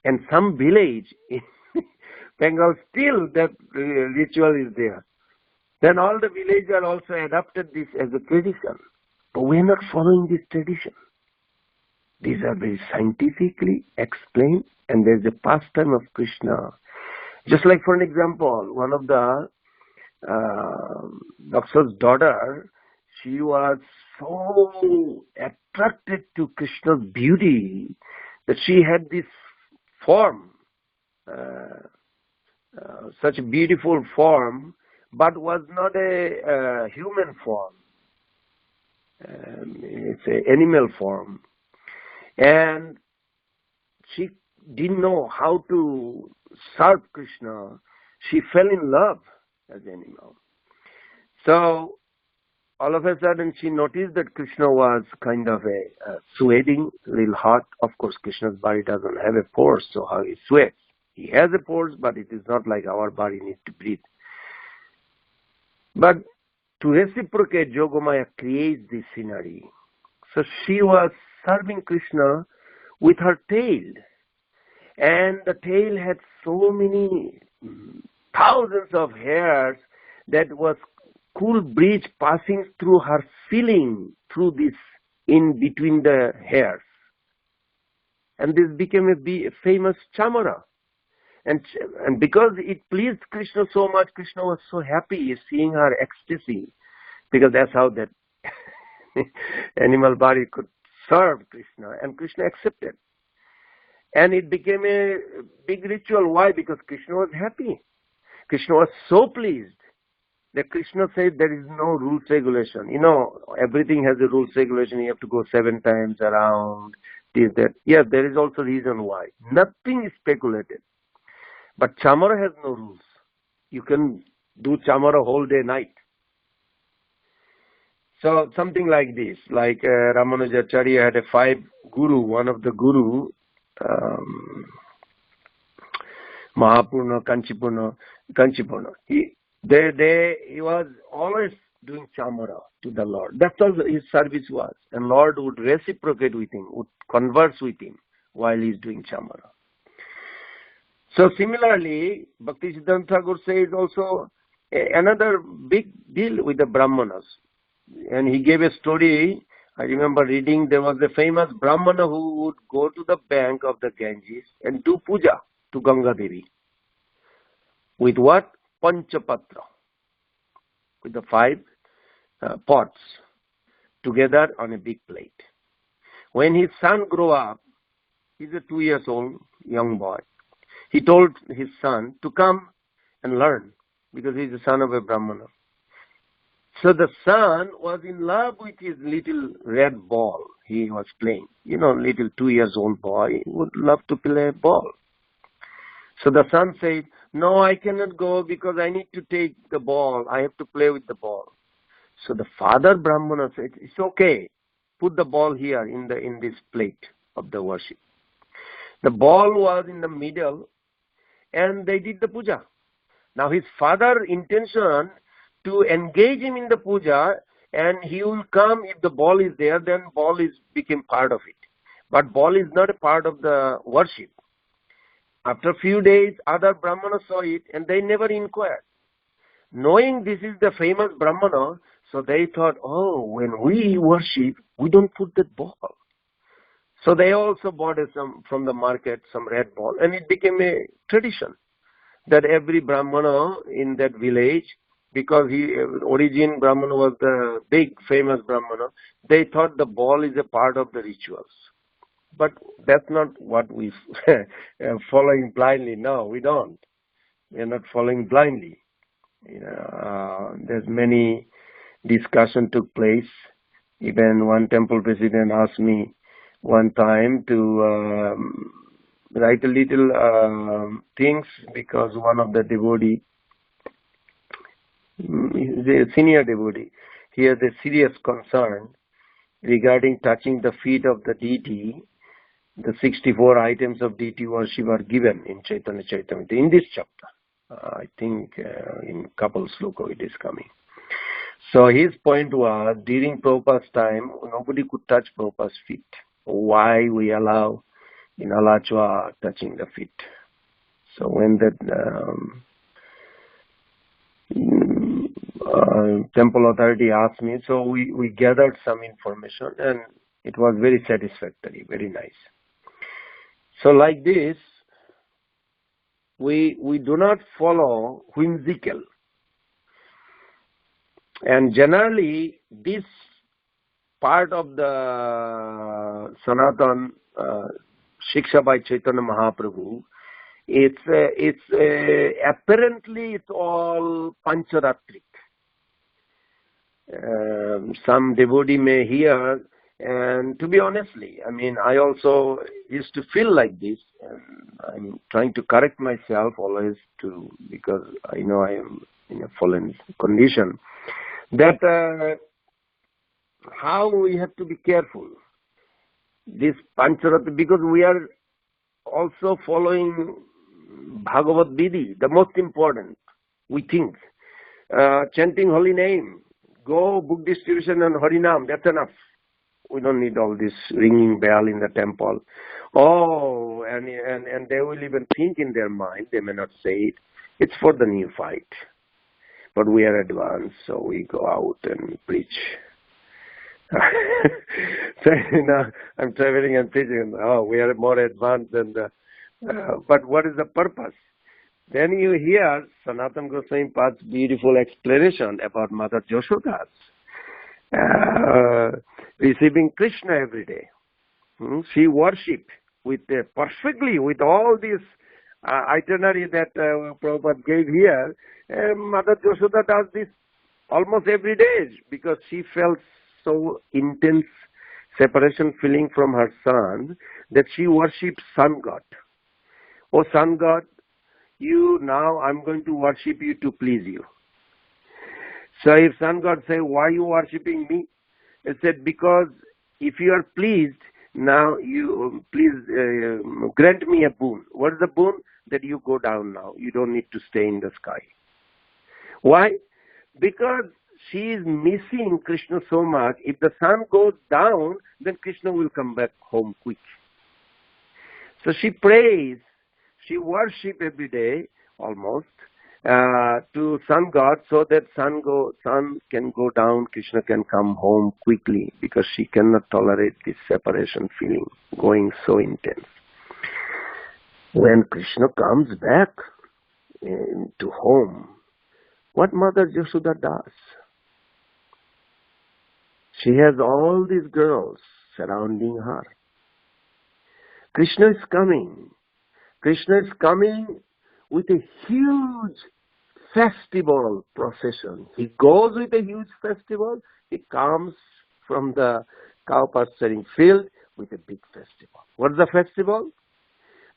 [SPEAKER 2] And some village in Bengal, still that ritual is there. Then all the villagers also adopted this as a tradition. But we are not following this tradition. These are very scientifically explained, and there is a pastime of Krishna. Just like, for an example, one of the Daksha's daughter, she was so attracted to Krishna's beauty that she had this form, such a beautiful form, but was not a human form. It's an animal form. And she didn't know how to serve Krishna. She fell in love as an animal. So all of a sudden she noticed that Krishna was kind of sweating, a little hot. Of course, Krishna's body doesn't have a pores, so how he sweats? He has a pores, but it is not like our body needs to breathe. But to reciprocate, Yogamaya creates this scenery. So she was serving Krishna with her tail. And the tail had so many thousands of hairs that was cool breeze passing through her ceiling, through this, in between the hairs. And this became a famous chamara. And because it pleased Krishna so much, Krishna was so happy seeing her ecstasy, because that's how that animal body could serve Krishna, and Krishna accepted. And it became a big ritual. Why? Because Krishna was happy. Krishna was so pleased that Krishna said there is no rules regulation. You know, everything has a rules regulation. You have to go 7 times around, this, that. Yes, there is also reason why. Nothing is speculated. But chamara has no rules. You can do chamara whole day, night. So something like this, like Ramanujacharya had a 5 guru, one of the guru, Mahapurna, Kanchipurna. He was always doing chamara to the Lord. That's all his service was. And Lord would reciprocate with him, would converse with him while he's doing chamara. So similarly, Bhakti Siddhanta Thakur says also another big deal with the Brahmanas. And he gave a story. I remember reading, there was a famous Brahmana who would go to the bank of the Ganges and do puja to Ganga Devi. With what? Panchapatra. With the 5 pots together on a big plate. When his son grew up, he's a 2 years old young boy, he told his son to come and learn, because he's the son of a Brahmana. So the son was in love with his little red ball he was playing. You know, little 2 years old boy would love to play ball. So the son said, no, I cannot go because I need to take the ball. I have to play with the ball. So the father Brahmana said, it's okay. Put the ball here in this plate of the worship. The ball was in the middle and they did the puja. Now his father intention to engage him in the puja, and he will come if the ball is there, then ball became part of it. But ball is not a part of the worship. After a few days, other Brahmanas saw it and they never inquired. Knowing this is the famous Brahmana, so they thought, oh, when we worship, we don't put that ball. So they also bought some from the market, some red ball, and it became a tradition that every Brahmana in that village, because origin Brahmana was the big famous Brahmana, they thought the ball is a part of the rituals. But that's not what we following blindly. No, we don't. We are not following blindly. There's many discussion took place. Even one temple president asked me one time to write a little things, because one of the devotee, the senior devotee, he has a serious concern regarding touching the feet of the deity. The 64 items of deity worship are given in Chaitanya Caritamrta in this chapter. I think in couple sloka it is coming. So his point was, during Prabhupada's time, nobody could touch Prabhupada's feet. Why we allow in Alachua touching the feet? So when that temple authority asked me, so we gathered some information and it was very satisfactory, very nice. So like this, we do not follow whimsical. And generally, this part of the Sanatan Shiksha by Chaitanya Mahaprabhu, it's apparently it's all Pancharatric. Some devotee may hear, and to be honestly, I mean, I also used to feel like this, and I'm trying to correct myself always because I know I am in a fallen condition, that how we have to be careful. This Pancharatric, because we are also following Bhagavad Vidhi, the most important, we think. Chanting holy name, go book distribution and Harinam, that's enough. We don't need all this ringing bell in the temple. Oh, and they will even think in their mind, they may not say it. It's for the neophyte. But we are advanced, so we go out and preach. So, I'm traveling and preaching. Oh, we are more advanced than the... but what is the purpose? Then you hear Sanatana Goswami Pad's beautiful explanation about Mother Yashoda's receiving Krishna every day. She worshipped perfectly with all this itinerary that Prabhupada gave here. Mother Yashoda does this almost every day because she felt so intense separation feeling from her son that she worships Sun God. Oh, Sun God, now I'm going to worship you to please you. So if Sun God say, why are you worshipping me? He said, because if you are pleased, now you please grant me a boon. What is the boon? That you go down now. You don't need to stay in the sky. Why? Because she is missing Krishna so much. If the sun goes down, then Krishna will come back home quick. So she prays, she worships every day almost to sun god so that sun can go down, Krishna can come home quickly because she cannot tolerate this separation feeling going so intense. When Krishna comes back to home, what Mother Yashoda does? She has all these girls surrounding her. Krishna is coming. Krishna is coming with a huge festival procession. He goes with a huge festival. He comes from the cow pasturing field with a big festival. What is the festival?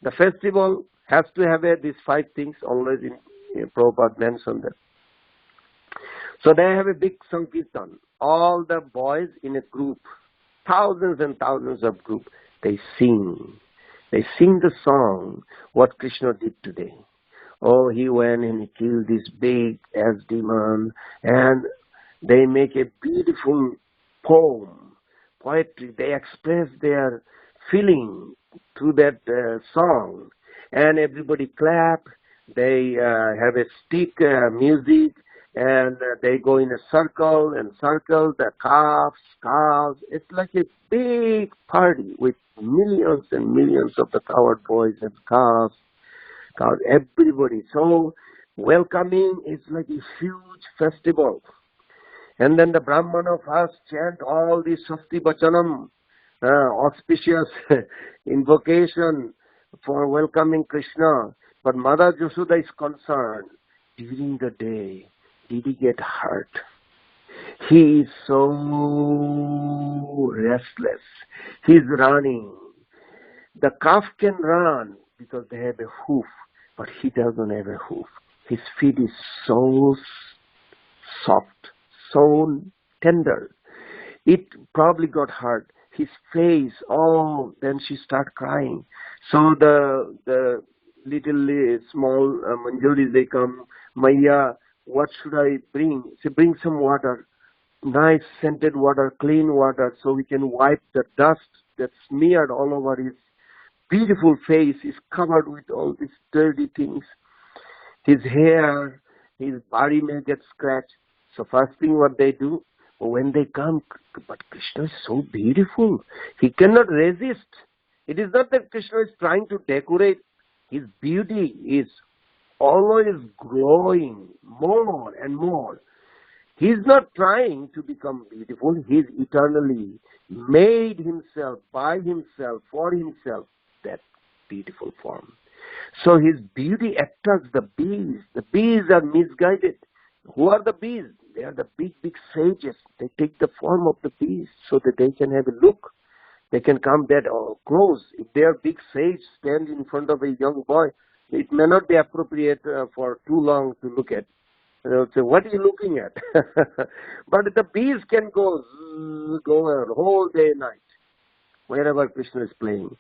[SPEAKER 2] The festival has to have these 5 things always in Prabhupada mentioned them. So they have a big Sankirtan. All the boys in a group, thousands and thousands of group, they sing. They sing the song, what Krishna did today. Oh, he went and he killed this big ass demon, and they make a beautiful poem, poetry. They express their feeling through that song, and everybody clap. They have a stick music, and they go in a circle and circle the calves. It's like a big party with millions and millions of the cowherd boys and calves. Everybody so welcoming. It's like a huge festival. And then the Brahmana first chant all the Shasti Bachanam, auspicious invocation for welcoming Krishna. But Mother Yashoda is concerned during the day. Did he get hurt? He is so restless. He's running. The calf can run because they have a hoof, but he doesn't have a hoof. His feet is so soft, so tender. It probably got hurt. His face, then she started crying. So the little small Manjuris, they come, Maya, what should I bring? She bring some water, nice scented water, clean water, so we can wipe the dust that's smeared all over his beautiful face. Is covered with all these dirty things. His hair, his body may get scratched. So first thing what they do, when they come, but Krishna is so beautiful. He cannot resist. It is not that Krishna is trying to decorate. His beauty is always glowing more and more. He is not trying to become beautiful. He is eternally made himself, by himself, for himself, that beautiful form. So his beauty attracts the bees. The bees are misguided. Who are the bees? They are the big, big sages. They take the form of the bees so that they can have a look. They can come that close. If they are big sage stand in front of a young boy, it may not be appropriate for too long to look at. They'll say, what are you looking at? But the bees can go a whole day and night, wherever Krishna is playing.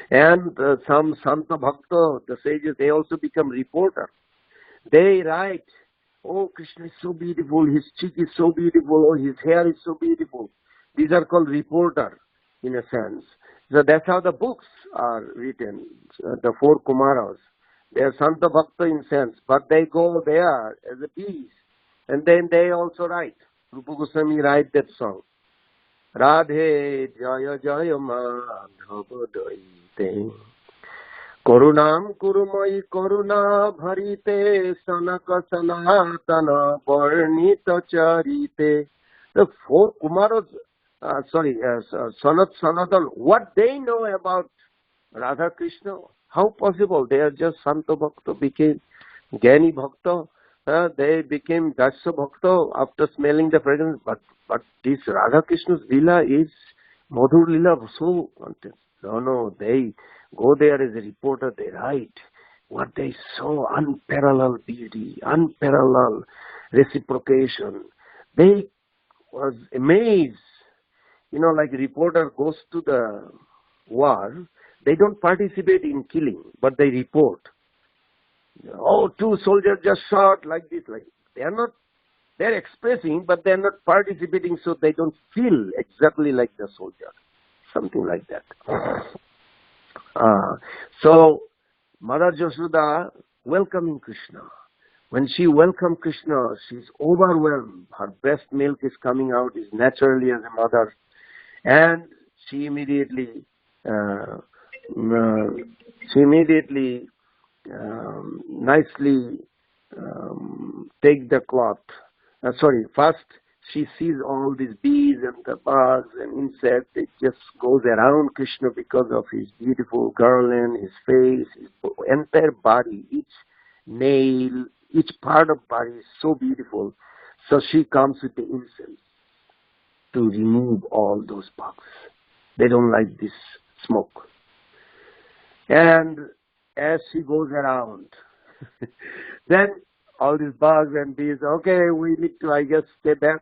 [SPEAKER 2] And some Santa Bhakta, the sages, they also become reporter. They write, oh, Krishna is so beautiful, his cheek is so beautiful, oh, his hair is so beautiful. These are called reporter, in a sense. So that's how the books are written, the 4 Kumaras. They are Santa Bhakta incense, but they go there as a bees. And then they also write. Rupa Goswami write that song. Radhe Jaya Jaya Madhava Daite Karunam Kurumai Karuna Bharite Sanaka Sanatana Varnita Charite. The four Kumaras, Sanat Sanatan, what they know about Radha Krishna, how possible? They are just Santa Bhakta, became Gyani Bhakta, they became Dasya Bhakta after smelling the fragrance. But this Radha Krishna's Lila is Madhur Lila, so content. No, they go there as a reporter, they write what they saw, unparalleled beauty, unparalleled reciprocation. They was amazed. Like a reporter goes to the war, they don't participate in killing, but they report. Oh, two soldiers just shot like this. Like they're expressing, but they're not participating, so they don't feel exactly like the soldier. Something like that. So, Mother Yashoda welcoming Krishna. When she welcomed Krishna, she's overwhelmed. Her breast milk is coming out, is naturally as a mother. And she immediately nicely take the cloth. First she sees all these bees and the bugs and insects. It just goes around Krishna because of his beautiful garland, his face, his entire body, each nail, each part of body is so beautiful. So she comes with the incense to remove all those bugs. They don't like this smoke. And as she goes around, then all these bugs and bees, okay, we need to, I guess, stay back.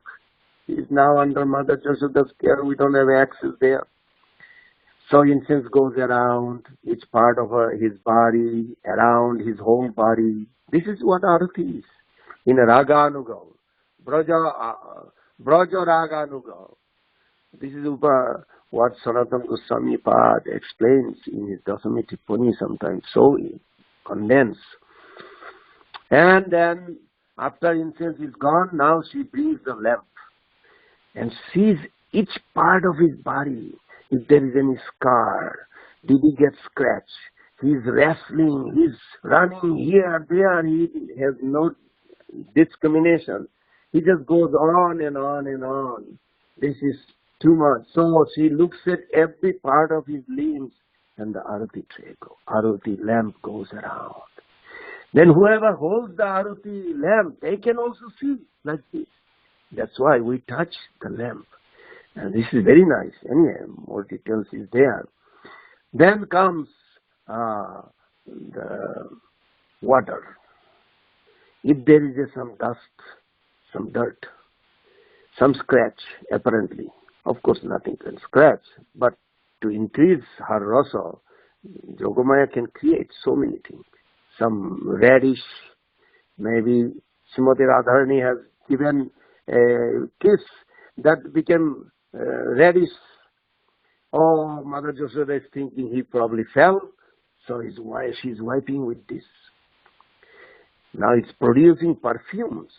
[SPEAKER 2] He's now under Mother Yashoda's care. We don't have access there. So incense goes around each part of his body, around his whole body. This is what Arati is. In Raganuga, Braja Raganuga. This is what Sanatana Goswami Pad explains in his Dasami Tippani sometimes, so condensed. And then, after incense is gone, now she brings the lamp and sees each part of his body. If there is any scar, did he get scratched? He's wrestling, he's running here, there, he has no discrimination. He just goes on and on and on. This is too much. So she looks at every part of his limbs and the Arati lamp goes around. Then whoever holds the Arati lamp, they can also see like this. That's why we touch the lamp. And this is very nice. Anyway, more details is there. Then comes the water. If there is some dust, some dirt, some scratch, apparently, of course nothing can scratch, but to increase her rasa, Yogamaya can create so many things. Some radish, maybe Srimati Radharani has given a kiss that became radish. Oh, Mother Yashoda is thinking he probably fell, so she's wiping with this. Now it's producing perfumes.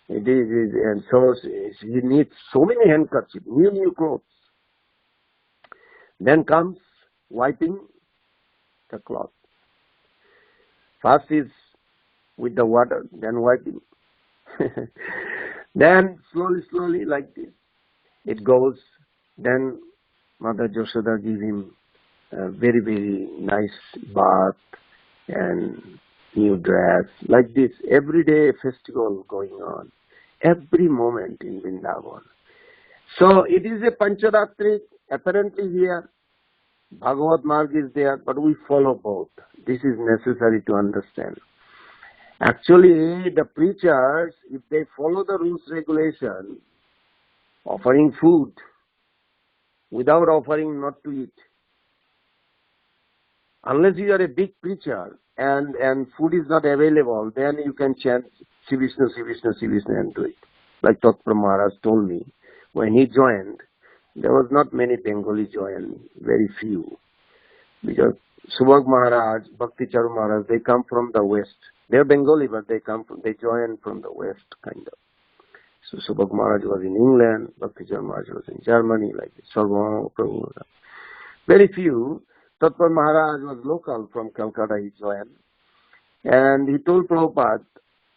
[SPEAKER 2] It is, and so she needs so many handkerchiefs, new clothes. Then comes wiping the cloth. First is with the water, then wiping. Then slowly like this, it goes. Then Mother Yashoda gives him a very, very nice bath and new dress. Like this, every day festival going on. Every moment in Vrindavan. So it is a Pancharatri, apparently here. Bhagavad Marg is there, but we follow both. This is necessary to understand. Actually, the preachers, if they follow the rules, regulation, offering food, without offering not to eat, unless you are a big preacher and food is not available, then you can chant Shri Vishnu, Shri Vishnu, Shri Vishnu and do it. Like Tattva Maharaj told me, when he joined, there was not many Bengali joined, very few. Because Subhag Maharaj, Bhakti Charu Maharaj, they come from the west. They're Bengali, but they join from the west, kind of. So Subhag Maharaj was in England, Bhakti Charu Maharaj was in Germany, like Sarva Prabhu. Very few. Tatpar Maharaj was local from Calcutta, he joined. And he told Prabhupada,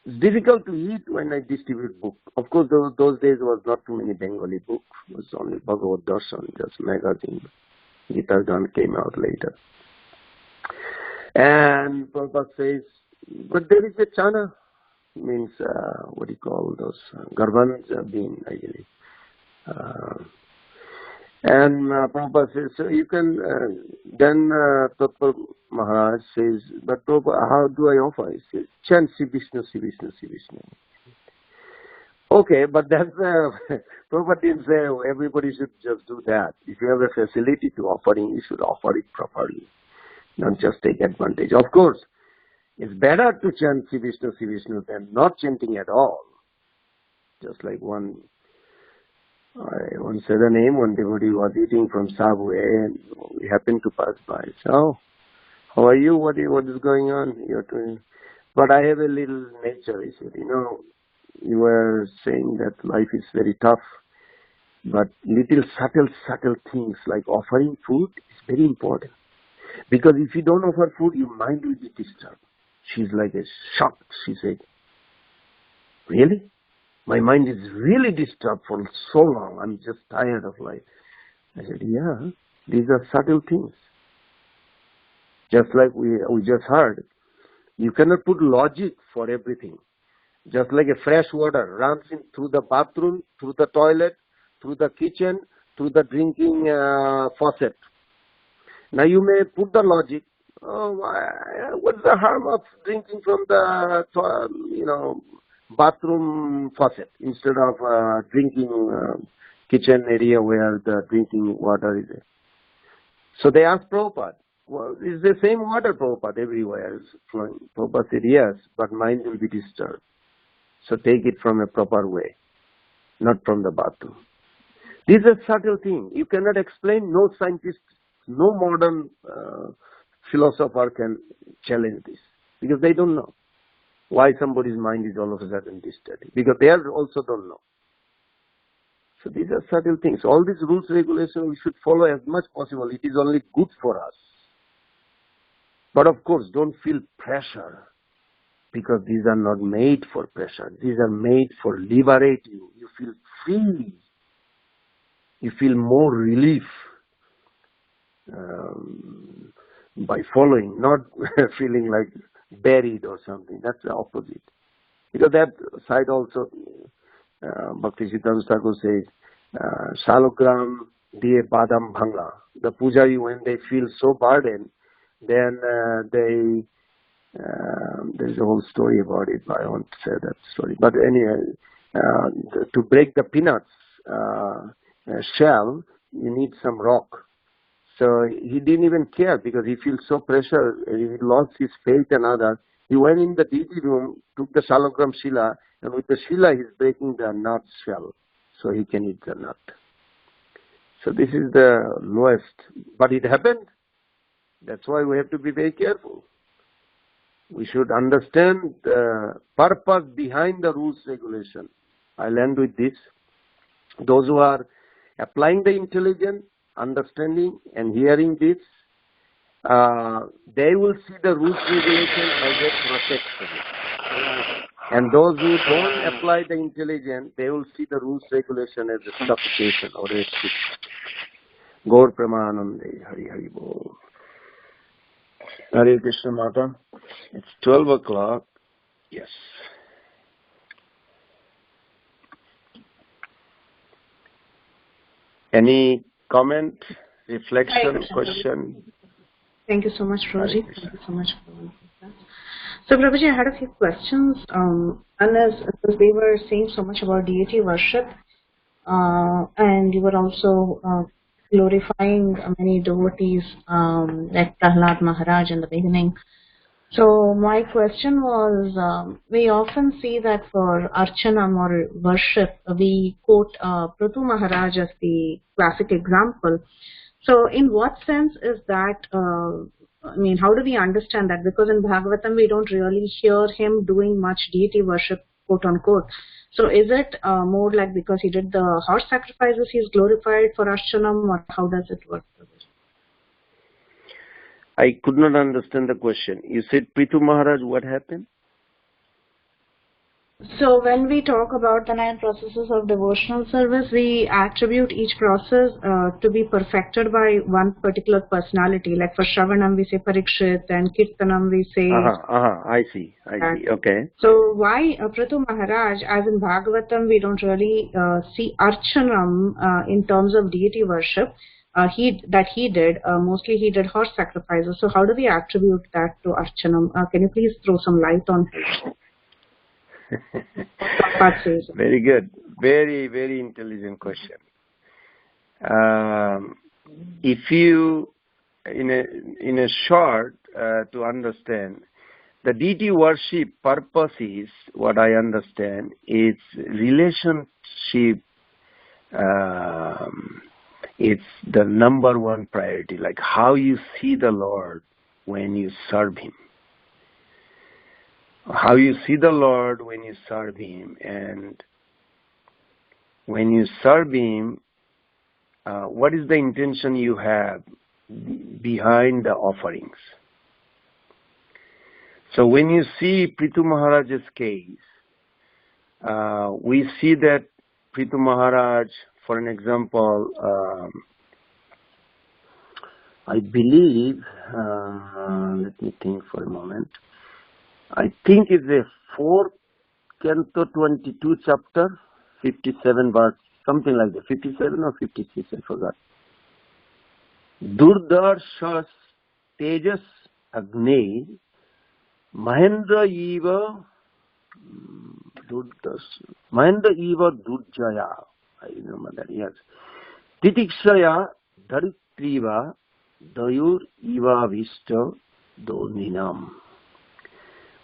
[SPEAKER 2] it's difficult to eat when I distribute book. Of course, those days was not too many Bengali books. It was only Bhagavad Darshan, just magazine. Gita Gan came out later. And Prabhupada says, but there is a chana, means, what do you call those, garbans being, ideally. And Prabhupada says, so you can, then Tattva Maharaj says, but Prabhupada, how do I offer? He says, chant Sri Vishnu, Sri Vishnu, Sri Vishnu. Okay, but that's, Prabhupada didn't say everybody should just do that. If you have a facility to offering, you should offer it properly. Not just take advantage. Of course, it's better to chant Sri Vishnu than not chanting at all. Just like I once said a name, one devotee was eating from Subway and we happened to pass by. So, how are you? What is going on? You're doing, but I have a little nature. He said, you were saying that life is very tough, but little subtle things like offering food is very important. Because if you don't offer food, your mind will be disturbed. She's like a shocked. She said, really? My mind is really disturbed for so long. I'm just tired of life. I said, yeah, these are subtle things. Just like we just heard. You cannot put logic for everything. Just like a fresh water runs in through the bathroom, through the toilet, through the kitchen, through the drinking faucet. Now you may put the logic. Oh, what's the harm of drinking from the bathroom faucet instead of drinking kitchen area where the drinking water is? So they asked Prabhupada, well, is the same water, Prabhupada, everywhere is flowing? Prabhupada said, yes, but mind will be disturbed. So take it from a proper way, not from the bathroom. These are subtle things. You cannot explain. No scientist, no modern philosopher can challenge this because they don't know why somebody's mind is all of a sudden disturbed, because they also don't know. So these are subtle things. All these rules, regulations, we should follow as much possible. It is only good for us. But of course, don't feel pressure, because these are not made for pressure. These are made for liberate you. You feel free. You feel more relief by following, not feeling like buried or something. That's the opposite. Because that side also, Bhakti Siddhanta Thakur says, Shalogram diye badam bhangla. The pujari, when they feel so burdened, then there's a whole story about it, but I won't say that story. But anyway, to break the peanuts shell, you need some rock. So he didn't even care, because he feels so pressure, he lost his faith and others. He went in the deity room, took the shalogram shila, and with the shila he's breaking the nut shell, so he can eat the nut. So this is the lowest. But it happened. That's why we have to be very careful. We should understand the purpose behind the rules regulation. I'll end with this. Those who are applying the intelligence, understanding and hearing this, they will see the rules regulation as a protection. And those who don't apply the intelligence, they will see the rules regulation as a suffocation or a restriction. Gaur Pramanande, Hari Hari Bol. Hare Krishna Mata. It's 12 o'clock. Yes. Any comment, reflection, question?
[SPEAKER 3] Thank you so much, Prabhuji. Thank you so much for that. So, Prabhuji, I had a few questions. Unless we were saying so much about deity worship, and you were also glorifying many devotees, like Prahlad Maharaj in the beginning. So my question was, we often see that for Archanam or worship, we quote Prathu Maharaj as the classic example. So in what sense is that I mean, how do we understand that? Because in Bhagavatam, we don't really hear him doing much deity worship, quote unquote. So is it more like because he did the horse sacrifices, he's glorified for Archanam, or how does it work?
[SPEAKER 2] I could not understand the question. You said, Prithu Maharaj, what happened?
[SPEAKER 3] So when we talk about the 9 processes of devotional service, we attribute each process to be perfected by one particular personality. Like for Shravanam, we say Parikshit, and Kirtanam, we say...
[SPEAKER 2] I see. Okay.
[SPEAKER 3] So why Prithu Maharaj, as in Bhagavatam, we don't really see Archanam in terms of deity worship. He did, mostly he did horse sacrifices. So how do we attribute that to Archanam? Can you please throw some light on it?
[SPEAKER 2] Very good. Very, very intelligent question. If you, in a short, to understand, the deity worship purpose is, what I understand, it's relationship. It's the number one priority, like how you see the Lord when you serve Him. How you see the Lord when you serve Him, and when you serve Him, what is the intention you have behind the offerings? So when you see Prithu Maharaj's case, we see that Prithu Maharaj, for an example, I believe, let me think for a moment, I think it's the 4th canto, 22 chapter, 57 verse, something like that, 57 or 56, I forgot. Durdarshas tejas agne Mahendra eva durjaya. I remember that, yes. Titikshaya dharitriva dayur eva vishta doninam.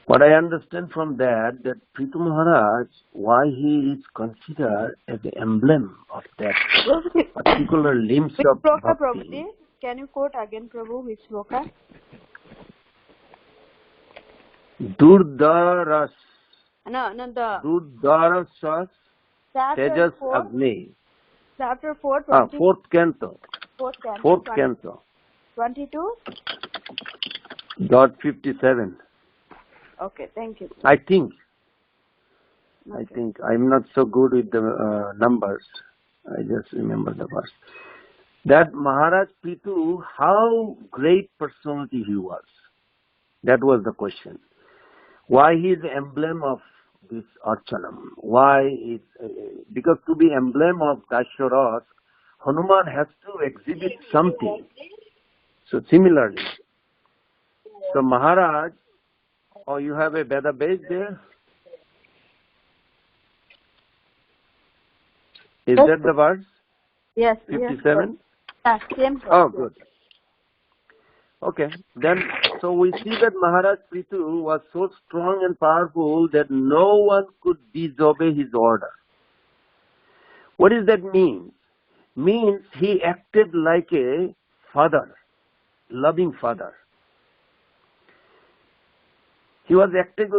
[SPEAKER 2] What I understand from that Prithu Maharaj, why he is considered as the emblem of that particular limbs of
[SPEAKER 1] Shloka,
[SPEAKER 2] bhakti.
[SPEAKER 1] Prabhuji? Can you quote again, Prabhu, which shloka?
[SPEAKER 2] Durdaras.
[SPEAKER 1] No, the...
[SPEAKER 2] Durdarasas tejas
[SPEAKER 1] 4,
[SPEAKER 2] agni.
[SPEAKER 1] Chapter 4,
[SPEAKER 2] 4th canto. 4th canto.
[SPEAKER 1] 22?
[SPEAKER 2] Dot 57.
[SPEAKER 1] Okay, thank you.
[SPEAKER 2] I think I'm not so good with the numbers. I just remember the verse. That Maharaj Prithu, how great personality he was. That was the question. Why he is the emblem of this Archanam? Why is because to be emblem of Dasharas, Hanuman has to exhibit something. So similarly, so Maharaj, you have a better base there? Is that the verse?
[SPEAKER 1] Yes.
[SPEAKER 2] 57?
[SPEAKER 1] Yes, same.
[SPEAKER 2] Oh, good. Okay. Then, so we see that Maharaj Prithu was so strong and powerful that no one could disobey his order. What does that mean? Means he acted like a father, loving father. He was acting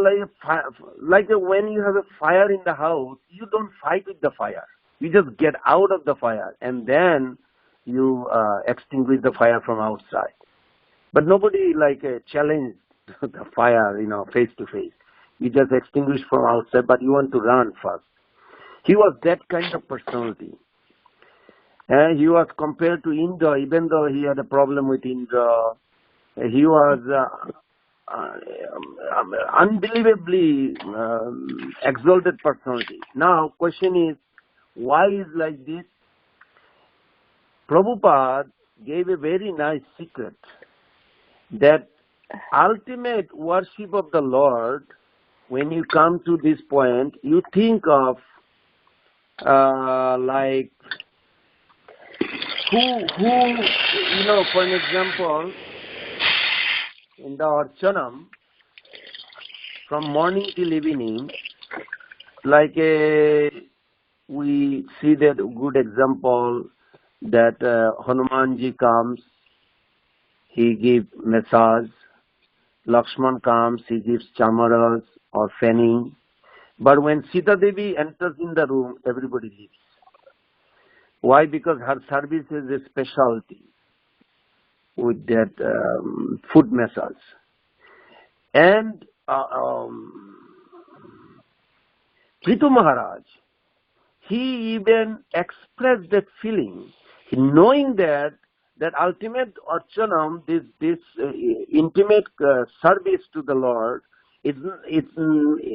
[SPEAKER 2] like when you have a fire in the house, you don't fight with the fire. You just get out of the fire and then you extinguish the fire from outside. But nobody challenged the fire, face to face. You just extinguish from outside, but you want to run first. He was that kind of personality. And he was compared to Indra, even though he had a problem with Indra. He was unbelievably exalted personality. Now, question is, why is like this? Prabhupada gave a very nice secret that ultimate worship of the Lord, when you come to this point, you think of who for an example, in the Archanam, from morning till evening, we see that good example that Hanumanji comes, he gives massage. Lakshman comes, he gives chamaras or fanning. But when Sita Devi enters in the room, everybody leaves. Why? Because her service is a specialty with that foot massage. And Prithu Maharaj, he even expressed that feeling, knowing that ultimate archanam, this intimate service to the Lord, it's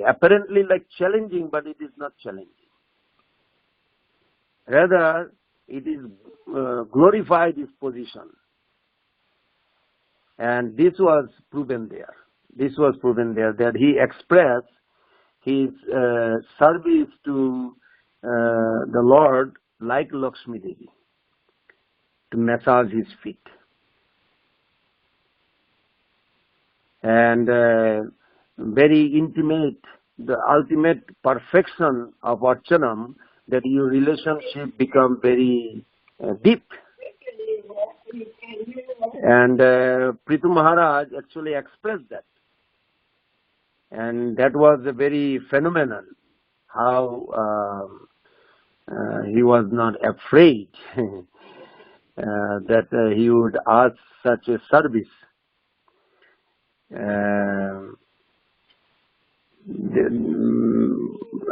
[SPEAKER 2] apparently like challenging, but it is not challenging. Rather, it is glorified his position. And this was proven there. That he expressed his service to the Lord like Lakshmi Devi, to massage his feet. And very intimate, the ultimate perfection of Archanam, that your relationship become very deep. And Prithu Maharaj actually expressed that. And that was a very phenomenal, how he was not afraid that he would ask such a service. There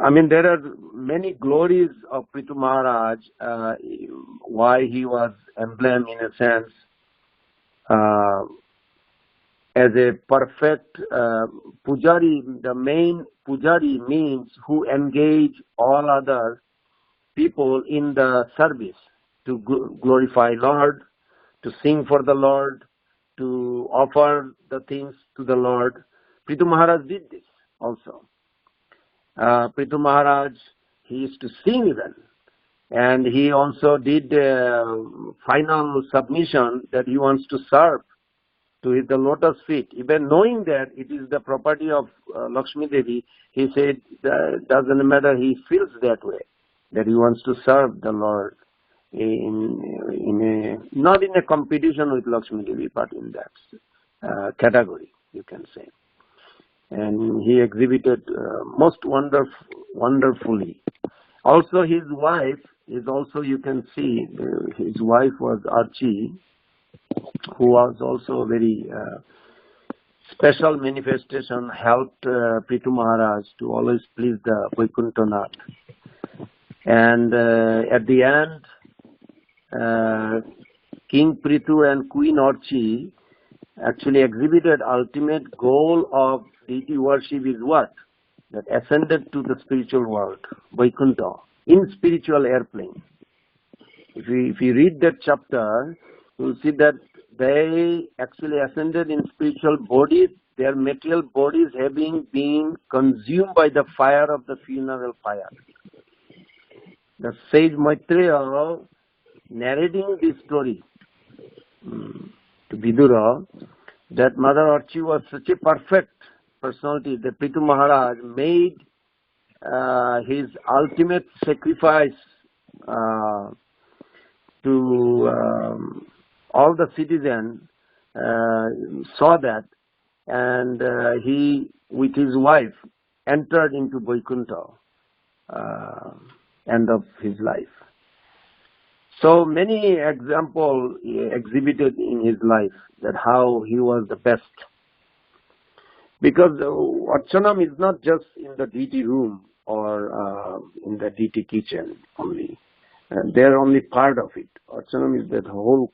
[SPEAKER 2] are many glories of Prithu Maharaj, why he was emblem in a sense, as a perfect pujari. The main pujari means who engage all other people in the service to glorify Lord, to sing for the Lord, to offer the things to the Lord. Prithu Maharaj did this also. Prithu Maharaj, he used to sing even, and he also did final submission that he wants to serve to the lotus feet. Even knowing that it is the property of Lakshmi Devi, he said doesn't matter, he feels that way, that he wants to serve the Lord not in a competition with Lakshmi Devi, but in that category, you can say. And he exhibited most wonderfully. Also, his wife is also, you can see, his wife was Archie, who was also a very special manifestation, helped Prithu Maharaj to always please the Vaikuntanath. And at the end, King Prithu and Queen Archie actually exhibited ultimate goal of deity worship is what? That ascended to the spiritual world, Vaikuntha, in spiritual airplane. If you read that chapter, you'll see that they actually ascended in spiritual bodies, their material bodies having been consumed by the fire of the funeral fire. The sage Maitreya narrating this story to Vidura, that Mother Archie was such a perfect personality that Prithu Maharaj made his ultimate sacrifice to all the citizens, saw that, and he, with his wife, entered into Vaikuntha, end of his life. So many examples exhibited in his life, that how he was the best. Because Archanam is not just in the deity room or in the deity kitchen only. They're only part of it. Archanam is that whole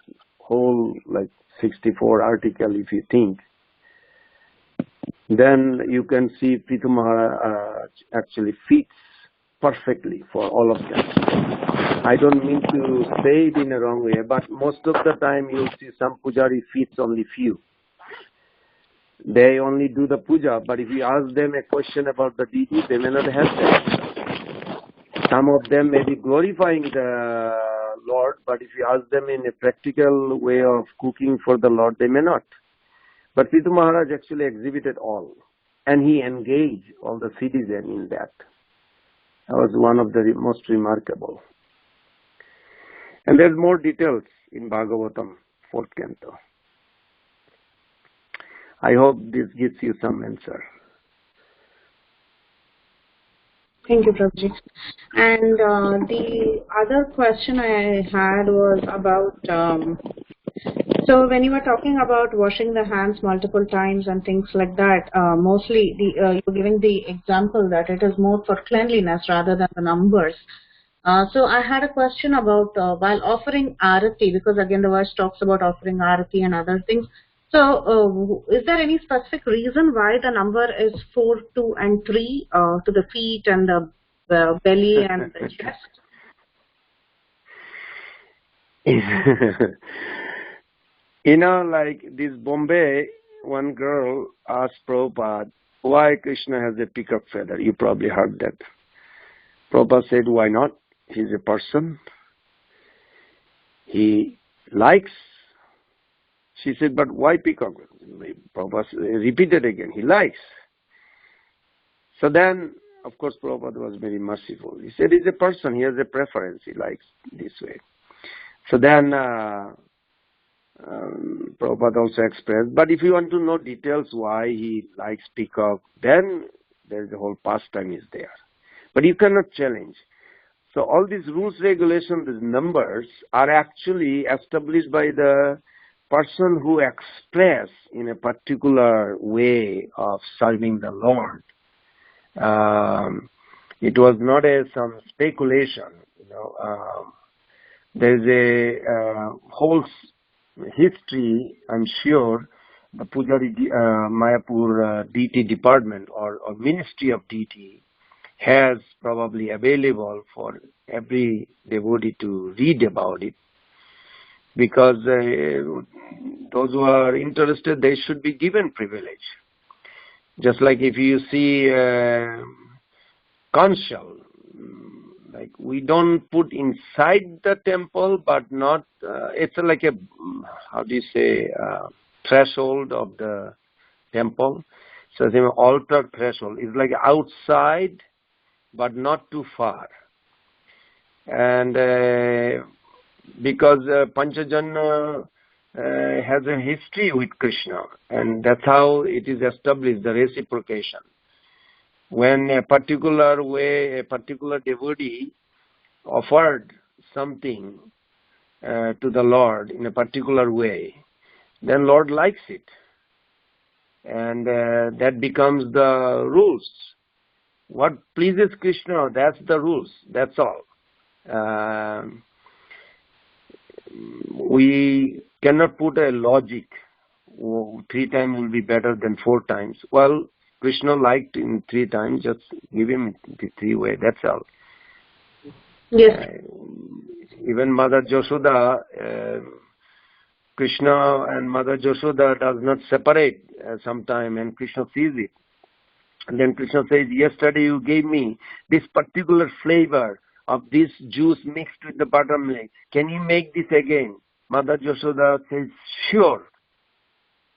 [SPEAKER 2] like 64 article, if you think. Then you can see Prithu Maharaj actually fits perfectly for all of them. I don't mean to say it in a wrong way, but most of the time you'll see some pujari fits only few. They only do the puja, but if you ask them a question about the deity, they may not have that. Some of them may be glorifying the Lord, but if you ask them in a practical way of cooking for the Lord, they may not. But Prithu Maharaj actually exhibited all, and he engaged all the citizens in that. That was one of the most remarkable. And there's more details in Bhagavatam, 4th canto. I hope this gives you some answer.
[SPEAKER 3] Thank you, Prabhuji. And the other question I had was about, so when you were talking about washing the hands multiple times and things like that, mostly you're giving the example that it is more for cleanliness rather than the numbers. So I had a question about while offering arati, because again the verse talks about offering arati and other things. So is there any specific reason why the number is 4, 2, and 3 to the feet and the belly and the chest?
[SPEAKER 2] You know, like this Bombay, one girl asked Prabhupada, why Krishna has a peacock feather? You probably heard that. Prabhupada said, why not? He's a person. He likes. She said, but why peacock? Prabhupada repeated again, he likes. So then, of course, Prabhupada was very merciful. He said, he's a person, he has a preference, he likes this way. So then, Prabhupada also expressed, but if you want to know details why he likes peacock, then there's the whole pastime is there. But you cannot challenge. So all these rules, regulations, these numbers are actually established by the person who express in a particular way of serving the Lord. It was not some speculation, you know. There's a whole history, I'm sure, the Pujari Mayapur deity department or ministry of deity has probably available for every devotee to read about it, because those who are interested, they should be given privilege. Just like if you see conch shell, like we don't put inside the temple, but not, it's like a, how do you say, threshold of the temple. So the altar threshold is like outside, but not too far. And because Panchajana has a history with Krishna, and that's how it is established, the reciprocation. When a particular way, a particular devotee offered something to the Lord in a particular way, then Lord likes it. And that becomes the rules. What pleases Krishna, that's the rules, that's all. We cannot put a logic, 3 times will be better than 4 times. Well, Krishna liked in 3 times, just give him the 3 way, that's all.
[SPEAKER 3] Yes.
[SPEAKER 2] Even Mother Yashoda, Krishna and Mother Yashoda does not separate sometime, and Krishna sees it. And then Krishna says, yesterday you gave me this particular flavor of this juice mixed with the buttermilk. Can you make this again? Mother Yashoda says, sure.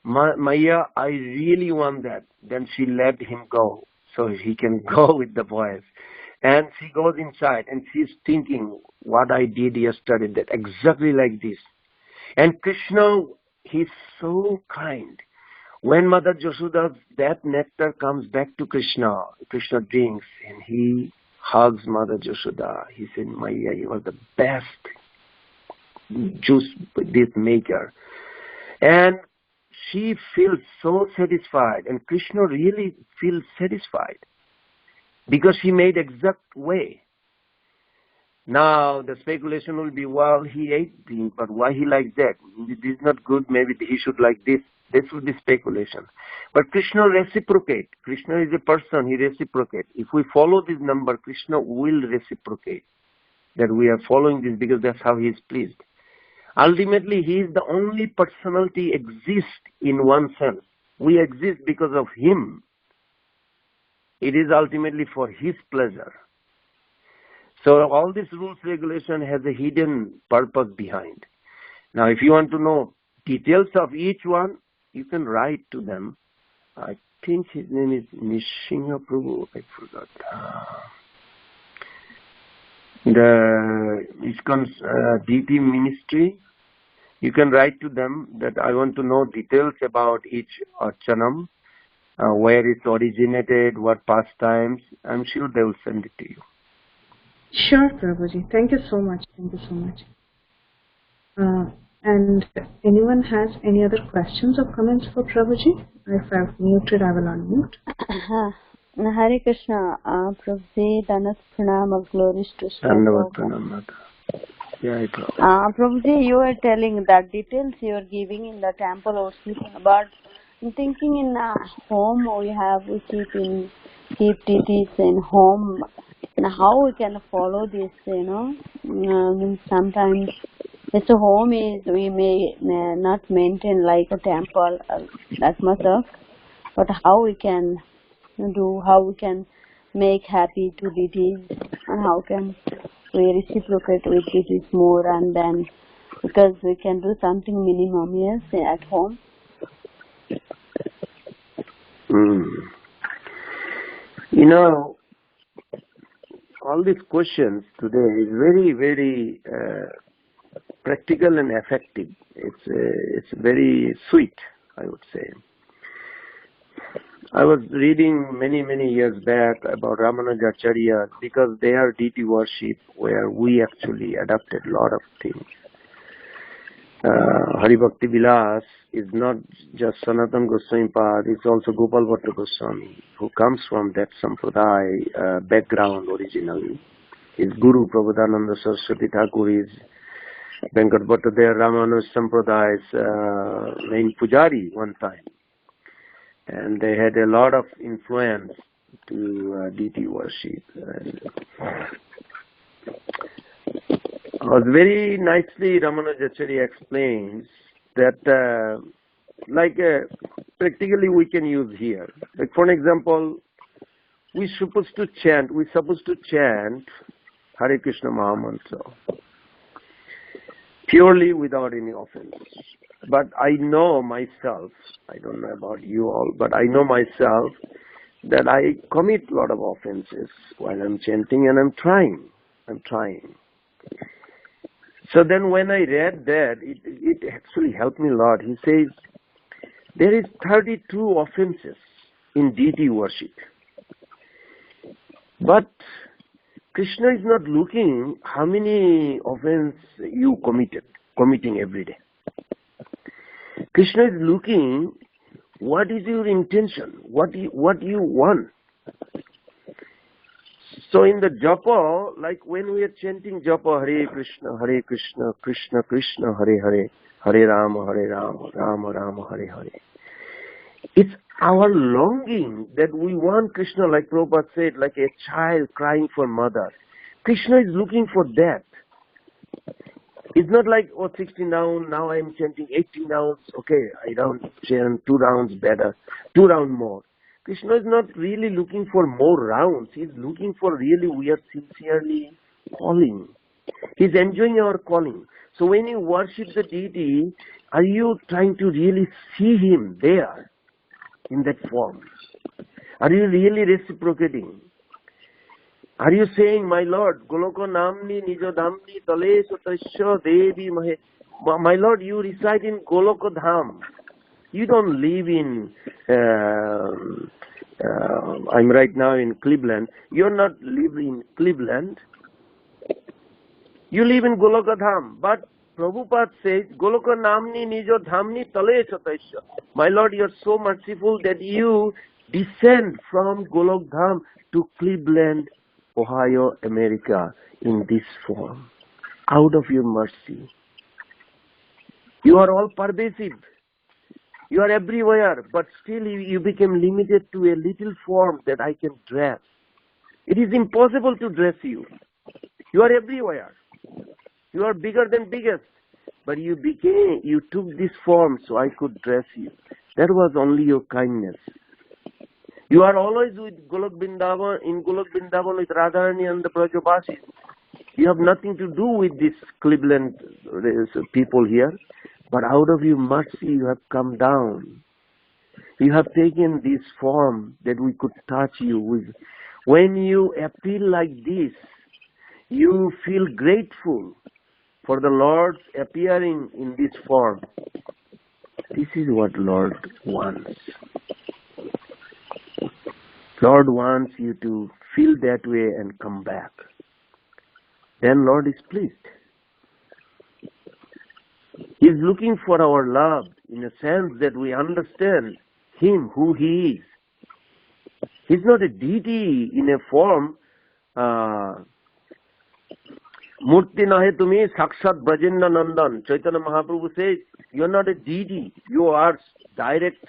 [SPEAKER 2] Maya, I really want that. Then she let him go, so he can go with the boys. And she goes inside and she's thinking, what I did yesterday, that exactly like this. And Krishna, he's so kind. When Mother Yashoda, that nectar comes back to Krishna, Krishna drinks and he hugs Mother Yashoda. He said, Maya, you are the best juice this maker. And she feels so satisfied, and Krishna really feels satisfied because she made exact way. Now the speculation will be, well, he ate this, but why he likes that? This is not good, maybe he should like this. This would be speculation. But Krishna reciprocate. Krishna is a person, he reciprocate. If we follow this number, Krishna will reciprocate. That we are following this because that's how he is pleased. Ultimately, he is the only personality exists in one sense. We exist because of him. It is ultimately for his pleasure. So all this rules regulation has a hidden purpose behind. Now, if you want to know details of each one, you can write to them. I think his name is Nishinga Prabhu. I forgot. The ISKCON DT ministry. You can write to them that I want to know details about each archanam, where it originated, what pastimes. I'm sure they will send it to you.
[SPEAKER 3] Sure, Prabhuji. Thank you so much. Thank you so much. And anyone has any other questions or comments for Prabhuji? If I've muted, I will unmute.
[SPEAKER 1] Hare Krishna, Prabhuji, Dhanas Pranam, glories to
[SPEAKER 2] Prabhu.
[SPEAKER 1] Prabhuji, you are telling that details you are giving in the temple worship, but I'm thinking in home we keep deities in home, and how we can follow this, sometimes it's a home we may not maintain like a temple that much of, but how we can make happy to deities, and how can we reciprocate with deities more, and then because we can do something minimum, yes, at home.
[SPEAKER 2] All these questions today is very, very practical and effective. It's very sweet, I would say. I was reading many years back about Ramanujacharya, because their deity worship where we actually adopted a lot of things. Hari Bhakti Vilas is not just Sanatana Goswami Pad, it's also Gopal Bhatta Goswami, who comes from that Sampradaya background originally. His Guru Prabodhananda Saraswati Thakur is Venkat Bhattacharya Ramanuja Sampradaya's main pujari one time. And they had a lot of influence to deity worship. Very nicely Ramanujacharya explains that practically we can use here. Like for an example, we're supposed to chant Hare Krishna Mahamantra purely without any offense. But I know myself, I don't know about you all, but I know myself that I commit a lot of offenses while I'm chanting, and I'm trying. So then when I read that, it actually helped me a lot. He says, there is 32 offenses in deity worship. But Krishna is not looking how many offenses you committing every day. Krishna is looking what is your intention, what you want. So in the japa, like when we are chanting japa, Hare Krishna, Krishna Krishna, Hare Hare, Hare Rama, Rama Rama, Hare Hare. It's our longing that we want Krishna, like Prabhupada said, like a child crying for mother. Krishna is looking for that. It's not like, 16 rounds, now I'm chanting 18 rounds, okay, I don't chant 2 rounds better, 2 rounds more. Krishna is not really looking for more rounds. He's looking for really we are sincerely calling. He's enjoying our calling. So when you worship the deity, are you trying to really see him there in that form? Are you really reciprocating? Are you saying, my Lord, Goloko Namni Nijo Dhamni Tale Sotasya Devi Mahe? My Lord, you reside in Goloko Dham. You don't live in, I'm right now in Cleveland. You're not living in Cleveland. You live in Goloko Dham. But Prabhupada says, Goloko Namni Nijo Dhamni Tale Sotasya. My Lord, you're so merciful that you descend from Golok Dham to Cleveland, Ohio, America, in this form, out of your mercy. You are all pervasive. You are everywhere, but still you became limited to a little form that I can dress. It is impossible to dress you. You are everywhere. You are bigger than biggest, but you took this form so I could dress you. That was only your kindness. You are always with Golok Vrindavan, in Golok Vrindavan with Radharani and the Brajabasis. You have nothing to do with this Cleveland people here, but out of your mercy you have come down. You have taken this form that we could touch you with. When you appeal like this, you feel grateful. for the Lord's appearing in this form. This is what Lord wants. Lord wants you to feel that way and come back. Then Lord is pleased. He is looking for our love in a sense that we understand Him, who He is. He is not a deity in a form. Murti nahe tumi sakshat brajendra nandan. Chaitanya Mahaprabhu says, you are not a deity. You are direct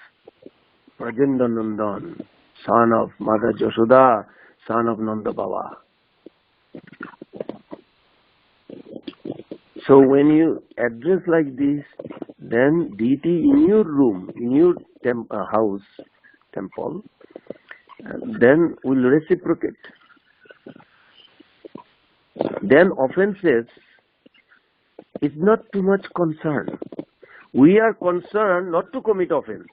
[SPEAKER 2] Brajendra Nandan, son of Mother Jashoda, son of Nanda Baba. So when you address like this, then deity in your room, in your house, temple, then will reciprocate. Then offenses is not too much concern. We are concerned not to commit offense,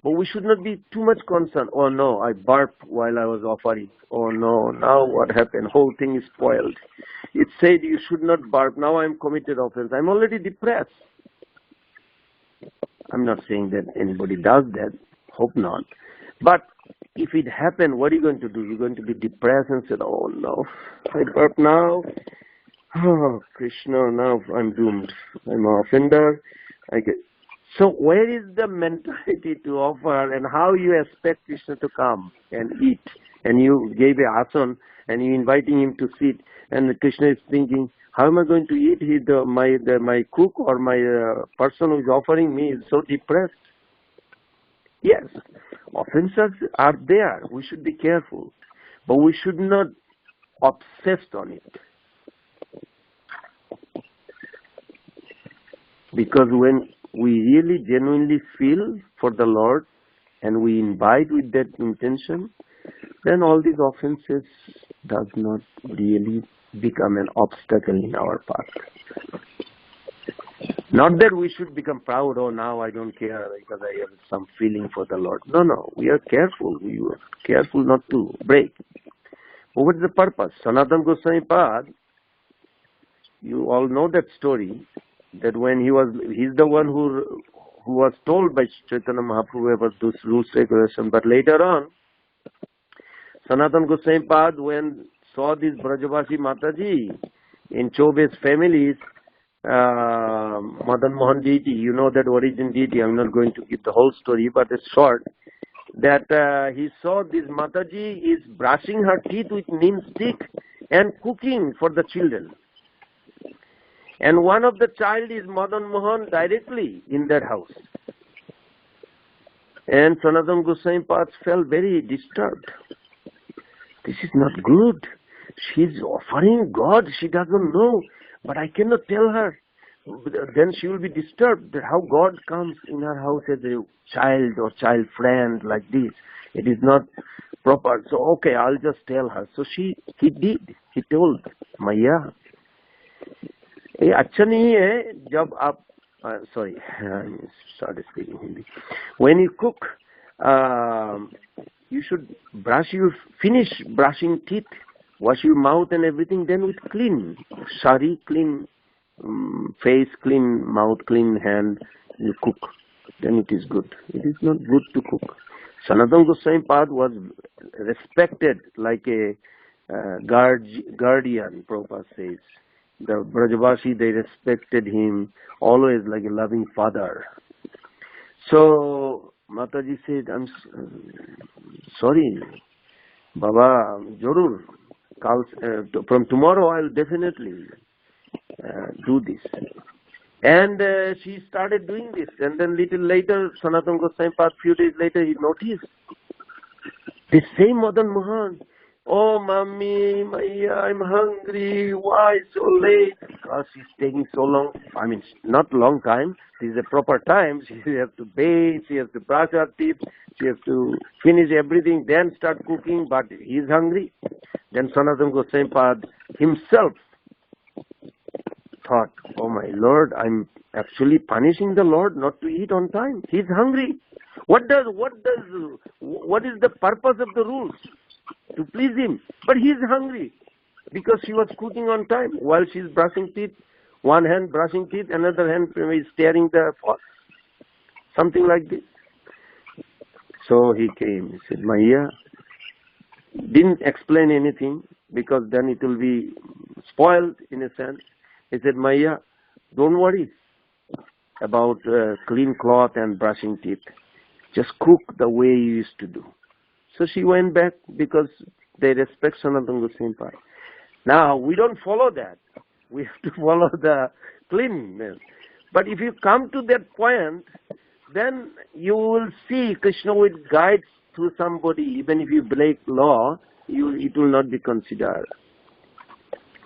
[SPEAKER 2] but we should not be too much concerned. Oh no, I burped while I was offering. Oh no, now what happened? Whole thing is spoiled. It said you should not burp. Now I am committed offense. I'm already depressed. I'm not saying that anybody does that. Hope not. But if it happened, what are you going to do? You're going to be depressed and say, oh no, I burped now. Oh, Krishna, now I'm doomed. I'm an offender. So where is the mentality to offer, and how you expect Krishna to come and eat? And you gave a asan and you inviting him to sit, and Krishna is thinking, how am I going to eat? My cook or my person who is offering me is so depressed. Yes, offenses are there. We should be careful, but we should not obsess on it. Because when we really genuinely feel for the Lord and we invite with that intention, then all these offenses does not really become an obstacle in our path. Not that we should become proud, oh now I don't care because I have some feeling for the Lord. No, we are careful. We are careful not to break. But what is the purpose? Sanatana Goswami Pad, you all know that story, that when he's the one who was told by Chaitanya Mahaprabhu about those rules regulations. But later on, Sanatana Goswami Pad, when saw this Brajavasi Mataji in Chaube's families, Madan Mohan deity, you know that origin deity. I'm not going to give the whole story, but it's short. That he saw this Mataji is brushing her teeth with neem stick and cooking for the children. And one of the child is Madan Mohan directly in their house. And Sanatana Goswami Pad felt very disturbed. This is not good. She's offering God. She doesn't know. But I cannot tell her. Then she will be disturbed that how God comes in her house as a child or child friend like this. It is not proper. So, okay, I'll just tell her. So he did. He told Maya. ये अच्छा नहीं है जब आप sorry I started speaking Hindi. When you cook, you should finish brushing teeth, wash your mouth and everything, then with clean sari, clean face, clean mouth, clean hand, you cook. Then it is good. It is not good to cook. Sanatana Goswami Pad was respected like a guardian, Prabhupada says. The Brajavasi, they respected him always like a loving father. So Mataji said, I'm sorry, Baba, Jorur, from tomorrow I'll definitely do this. And she started doing this. And then little later, Sanatana Goswami Pad, few days later, he noticed the same Madan Mohan. Oh, mommy, Maya, I'm hungry. Why so late? Because she's taking so long. I mean, not long time. This is a proper time. She has to bathe. She has to brush her teeth. She has to finish everything, then start cooking. But he's hungry. Then Sanatana Goswami Pad himself thought, oh my Lord, I'm actually punishing the Lord not to eat on time. He's hungry. What is the purpose of the rules? To please him. But he is hungry because she was cooking on time while she is brushing teeth. One hand brushing teeth, another hand is staring the fox. Something like this. So he came. He said, Maya, didn't explain anything because then it will be spoiled in a sense. He said, Maya, don't worry about clean cloth and brushing teeth. Just cook the way you used to do. So she went back because they respect Sanatana Goswami. Now, we don't follow that. We have to follow the cleanliness. But if you come to that point, then you will see Krishna will guide through somebody. Even if you break law, it will not be considered.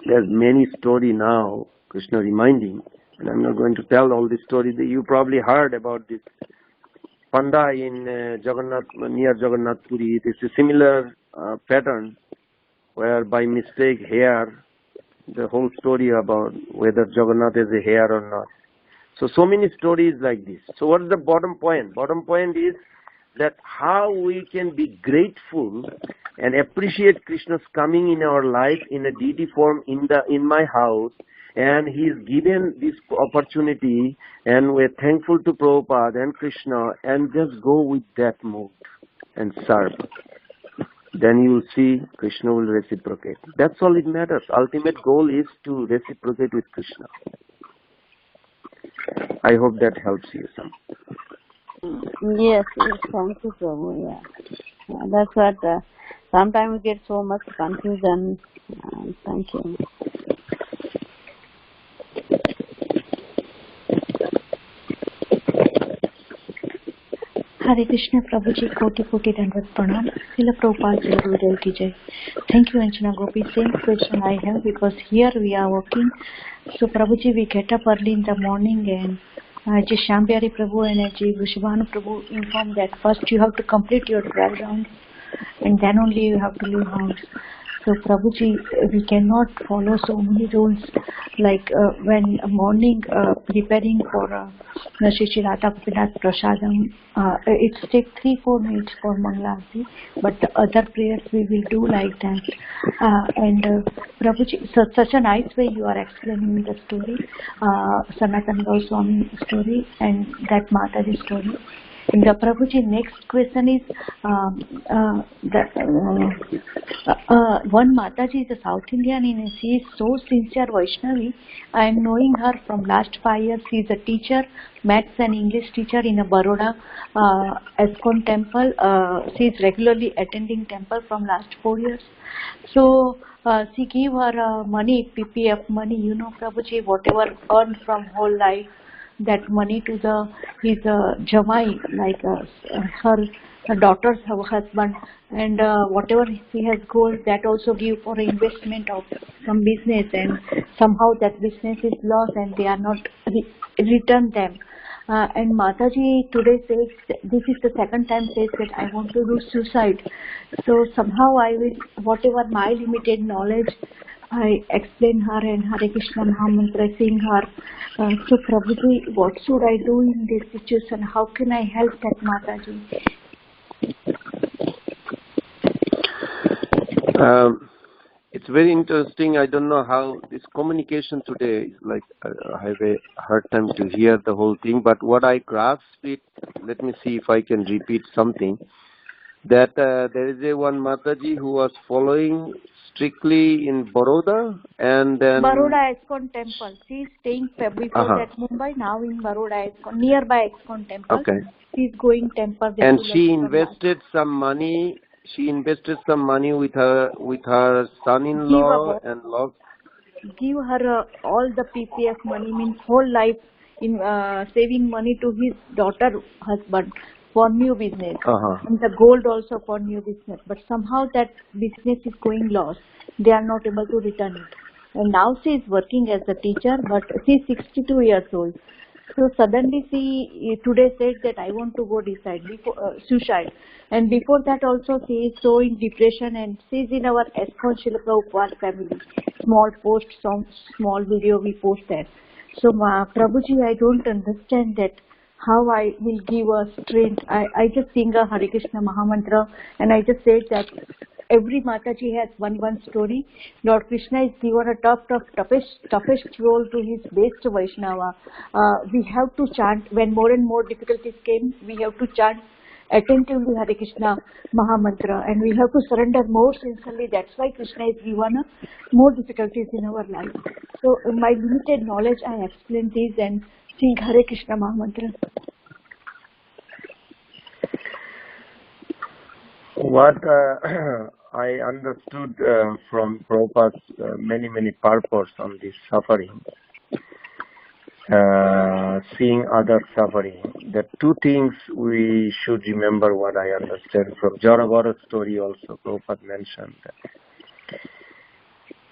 [SPEAKER 2] There's many story now, Krishna reminding, and I'm not going to tell all the story that you probably heard about this Panda in Jagannath, near Jagannath Puri. It's a similar pattern where by mistake hair, the whole story about whether Jagannath is a hair or not. So many stories like this. So what is the bottom point? Bottom point is that how we can be grateful and appreciate Krishna's coming in our life in a deity form in my house, and he's given this opportunity, and we're thankful to Prabhupada and Krishna, and just go with that mood and serve. Then you will see Krishna will reciprocate. That's all it matters. Ultimate goal is to reciprocate with Krishna. I hope that helps you some.
[SPEAKER 1] Yes, thank you, Prabhu. Yeah, that's what. Sometimes we get so much confusion. Thank you.
[SPEAKER 4] Hare Krishna, Prabhuji, Koti Dandavat Pranam. Srila Prabhupada Jai Gurudev Ki Jai. Thank you, Anjana Gopi. Same question I have because here we are working. So Prabhuji, we get up early in the morning and Ji Shyambhari Prabhu and Ji Vrishabhanu Prabhu inform that first you have to complete your 12 rounds and then only you have to leave house. So Prabhuji, we cannot follow so many rules like when morning preparing for Shri Radha Gopinath Prasadam, it takes 3-4 minutes for Mangalarti, but the other prayers we will do like that. Prabhuji, so such a nice way you are explaining me the story, Sanatana Goswami story and that Mataji story. And the Prabhuji, next question is one Mataji is a South Indian and she is so sincere Vaishnavi. I am knowing her from last 5 years. She is a teacher, maths and English teacher in a Baroda ISKCON temple. She is regularly attending temple from last 4 years. So she give her money, PPF money, you know, Prabhuji, whatever earned from whole life, that money to his jamai, like her daughter's husband, and whatever he has gold, that also give for investment of some business, and somehow that business is lost and they are not return them. And Mataji today says, this is the second time says that I want to do suicide. So somehow I will, whatever my limited knowledge, I explain her and Hare Krishna Mahamantra, sing her. So Prabhuji, what should I do in this situation? How can I help that Mataji?
[SPEAKER 2] It's very interesting. I don't know how this communication today is like. I have a hard time to hear the whole thing, but what I grasp it, let me see if I can repeat something. That there is a one Mataji who was following strictly in Baroda, and then
[SPEAKER 4] Baroda ISKCON temple. She is staying before that Mumbai, now in Baroda ISKCON, nearby ISKCON temple.
[SPEAKER 2] Okay.
[SPEAKER 4] She is going temple.
[SPEAKER 2] And she invested some money. She invested some money with her son-in-law and lost.
[SPEAKER 4] Give her all the PPF money, means whole life in saving money to his daughter husband for new business, and the gold also for new business. But somehow that business is going lost. They are not able to return it. And now she is working as a teacher, but she is 62 years old. So suddenly she today said that I want to go suicide. And before that also she is so in depression, and she is in our ISKCON Srila Prabhupada family. Small post, some small video we post that. So Prabhuji, I don't understand that how I will give her strength. I just sing a Hare Krishna Mahamantra and I just said that every Mataji has one story. Lord Krishna is given a toughest role to his best Vaishnava. We have to chant, when more and more difficulties came, we have to chant attentively Hare Krishna Mahamantra, and we have to surrender more sincerely. That's why Krishna is given more difficulties in our life. So in my limited knowledge, I explain this and sing Hare Krishna Mahamantra.
[SPEAKER 2] What I understood from Prabhupada's many purpose on this suffering, seeing others suffering, the two things we should remember, what I understand from Jarabara's story also, Prabhupada mentioned.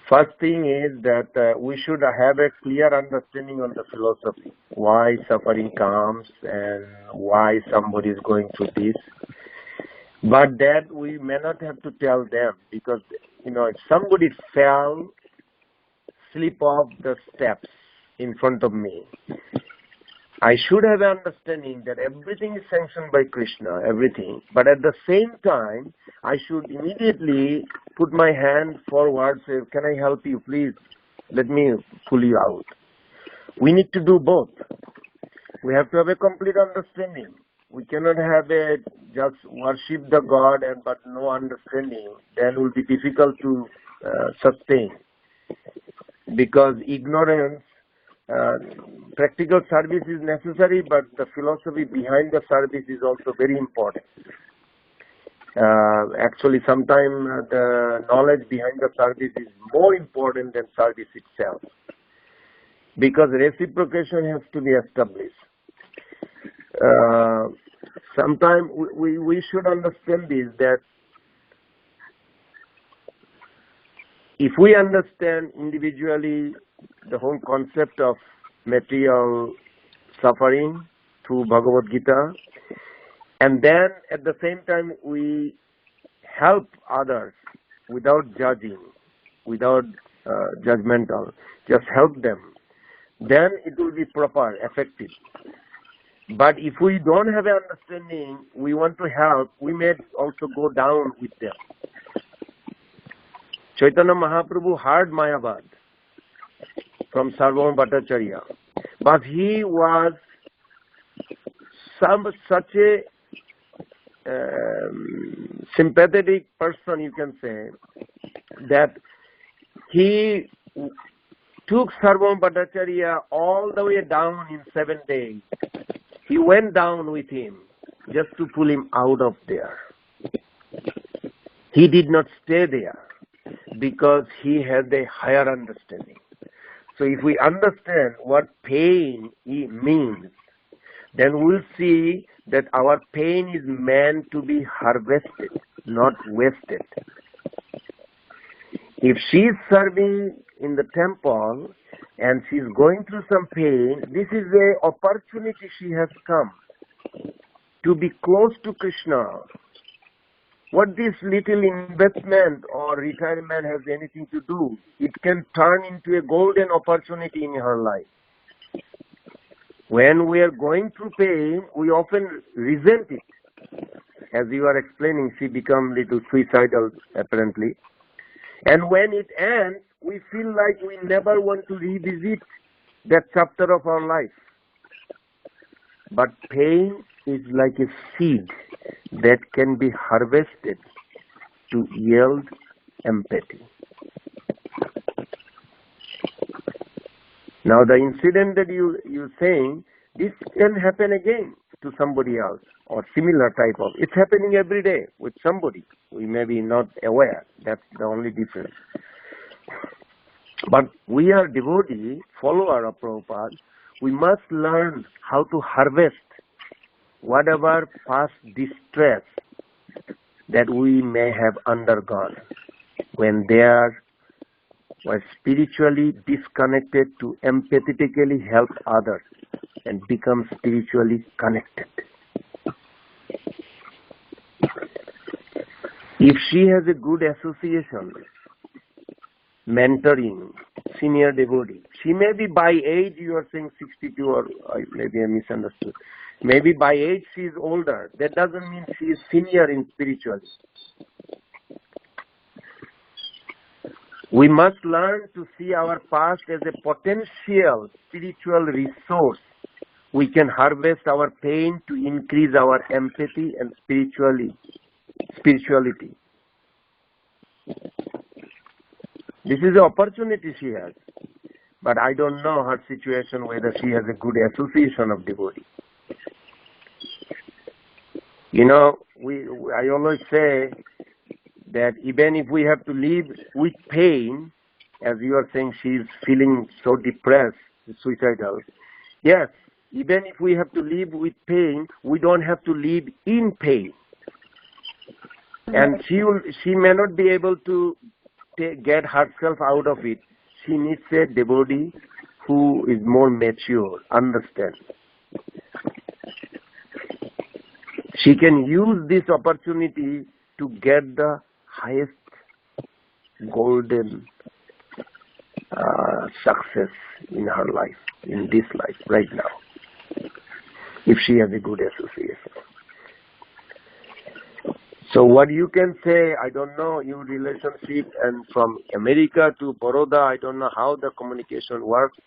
[SPEAKER 2] First thing is that we should have a clear understanding on the philosophy, why suffering comes and why somebody is going through this. But that we may not have to tell them, because, if somebody fell, slip off the steps in front of me, I should have an understanding that everything is sanctioned by Krishna, everything. But at the same time, I should immediately put my hand forward, say, can I help you? Please, let me pull you out. We need to do both. We have to have a complete understanding. We cannot have just worship the God but no understanding. Then it will be difficult to sustain. Because ignorance, practical service is necessary, but the philosophy behind the service is also very important. Actually, sometimes the knowledge behind the service is more important than service itself. Because reciprocation has to be established. Sometimes we should understand this, that if we understand individually the whole concept of material suffering through Bhagavad Gita, and then at the same time we help others without judging, without judgmental, just help them, then it will be proper, effective. But if we don't have an understanding, we want to help, we may also go down with them. Chaitanya Mahaprabhu heard Mayavad from Sarvabhauma Bhattacharya, but he was such a sympathetic person, you can say, that he took Sarvabhauma Bhattacharya all the way down in 7 days. He went down with him just to pull him out of there. He did not stay there because he had a higher understanding. So if we understand what pain means, then we'll see that our pain is meant to be harvested, not wasted. If she is serving in the temple and she is going through some pain, this is an opportunity she has come to be close to Krishna. What this little investment or retirement has anything to do? It can turn into a golden opportunity in her life. When we are going through pain, we often resent it. As you are explaining, she become little suicidal apparently. And when it ends, we feel like we never want to revisit that chapter of our life. But pain is like a seed that can be harvested to yield empathy. Now the incident that you're saying, this can happen again to somebody else or similar type of. It's happening every day with somebody. We may be not aware. That's the only difference. But we are devotee, follower of Prabhupada. We must learn how to harvest whatever past distress that we may have undergone when they were spiritually disconnected to empathetically help others and become spiritually connected. If she has a good association, mentoring, senior devotee, she may be by age, you are saying 62, or maybe I misunderstood. Maybe by age she is older. That doesn't mean she is senior in spirituality. We must learn to see our past as a potential spiritual resource. We can harvest our pain to increase our empathy and spirituality. This is the opportunity she has. But I don't know her situation, whether she has a good association of devotee. You know, I always say that even if we have to live with pain, as you are saying, she is feeling so depressed, suicidal. Yes, even if we have to live with pain, we don't have to live in pain. And she may not be able to get herself out of it. She needs a devotee who is more mature, understand. She can use this opportunity to get the highest golden success in her life, in this life, right now, if she has a good association. So what you can say, I don't know your relationship, and from America to Baroda, I don't know how the communication works,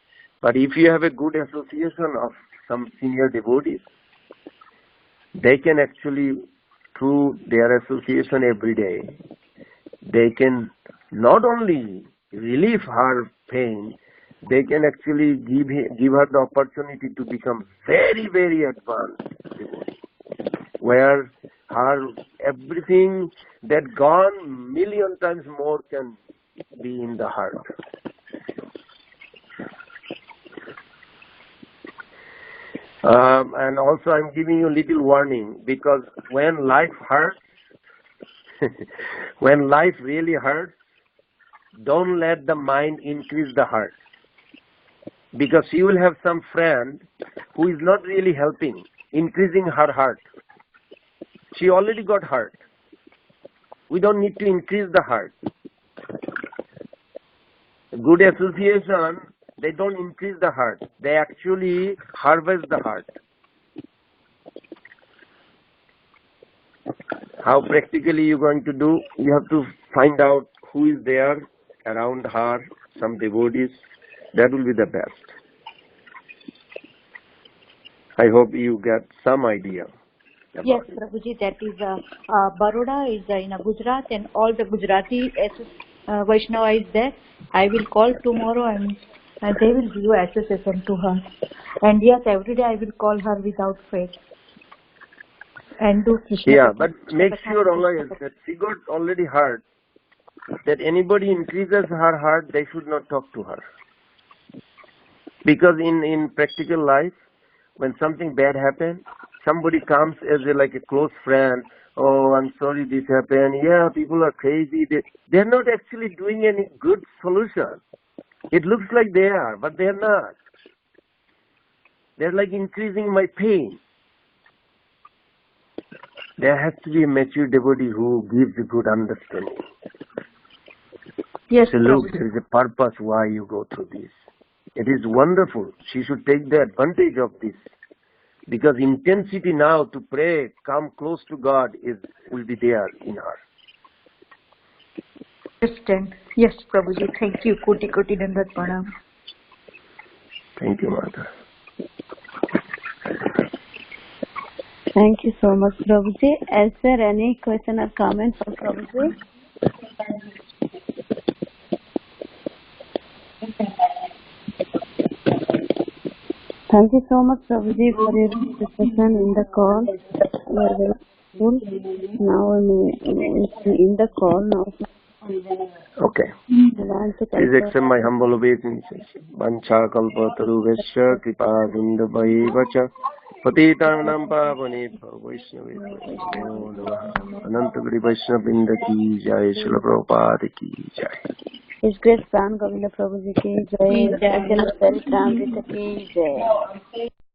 [SPEAKER 2] but if you have a good association of some senior devotees, they can actually, through their association every day, they can not only relieve her pain, they can actually give her the opportunity to become very, very advanced devotee, where her everything that gone million times more can be in the heart. And also I'm giving you a little warning, because when life hurts, when life really hurts, don't let the mind increase the hurt. Because she will have some friend who is not really helping, increasing her hurt. She already got hurt. We don't need to increase the hurt. Good association, they don't increase the hurt. They actually harvest the hurt. How practically you going to do? You have to find out who is there around her, some devotees. That will be the best. I hope you get some idea.
[SPEAKER 4] Yes, Prabhuji, that is Baroda is in Gujarat, and all the Gujarati Vaishnava is there. I will call tomorrow, and they will give association to her. And yes, every day I will call her without faith. And do Krishna.
[SPEAKER 2] Yeah, but make sure always that she got already hurt, that anybody increases her heart, they should not talk to her. Because in practical life, when something bad happens, somebody comes as like a close friend. Oh, I'm sorry this happened. Yeah, people are crazy. They're not actually doing any good solution. It looks like they are, but they're not. They're like increasing my pain. There has to be a mature devotee who gives a good understanding.
[SPEAKER 4] Yes,
[SPEAKER 2] so look, there is a purpose why you go through this. It is wonderful. She should take the advantage of this. Because intensity now to pray, come close to God, will be there in her.
[SPEAKER 4] Understand. Yes, Prabhuji. Thank you. Koti Koti Dandat Pranam.
[SPEAKER 2] Thank you, Mother.
[SPEAKER 1] Thank you so much, Prabhuji. Is there any question or comment for Prabhuji? Thank you so much, Prabhuji, for your participation in the call. You are very cool. Now it's in the call now.
[SPEAKER 2] Okay. Please accept my humble obeisances. Vancha kalpa taruvesya kripa vindavaivacha patitanam pavanebhyo vaishnavebhyo namo namaha. Anantagiri Vaishnavrinda ki jai, Srila Prabhupada ki jai.
[SPEAKER 1] His Grace Pran Govind Prabhuji ki jai. Caritamrta ki jai.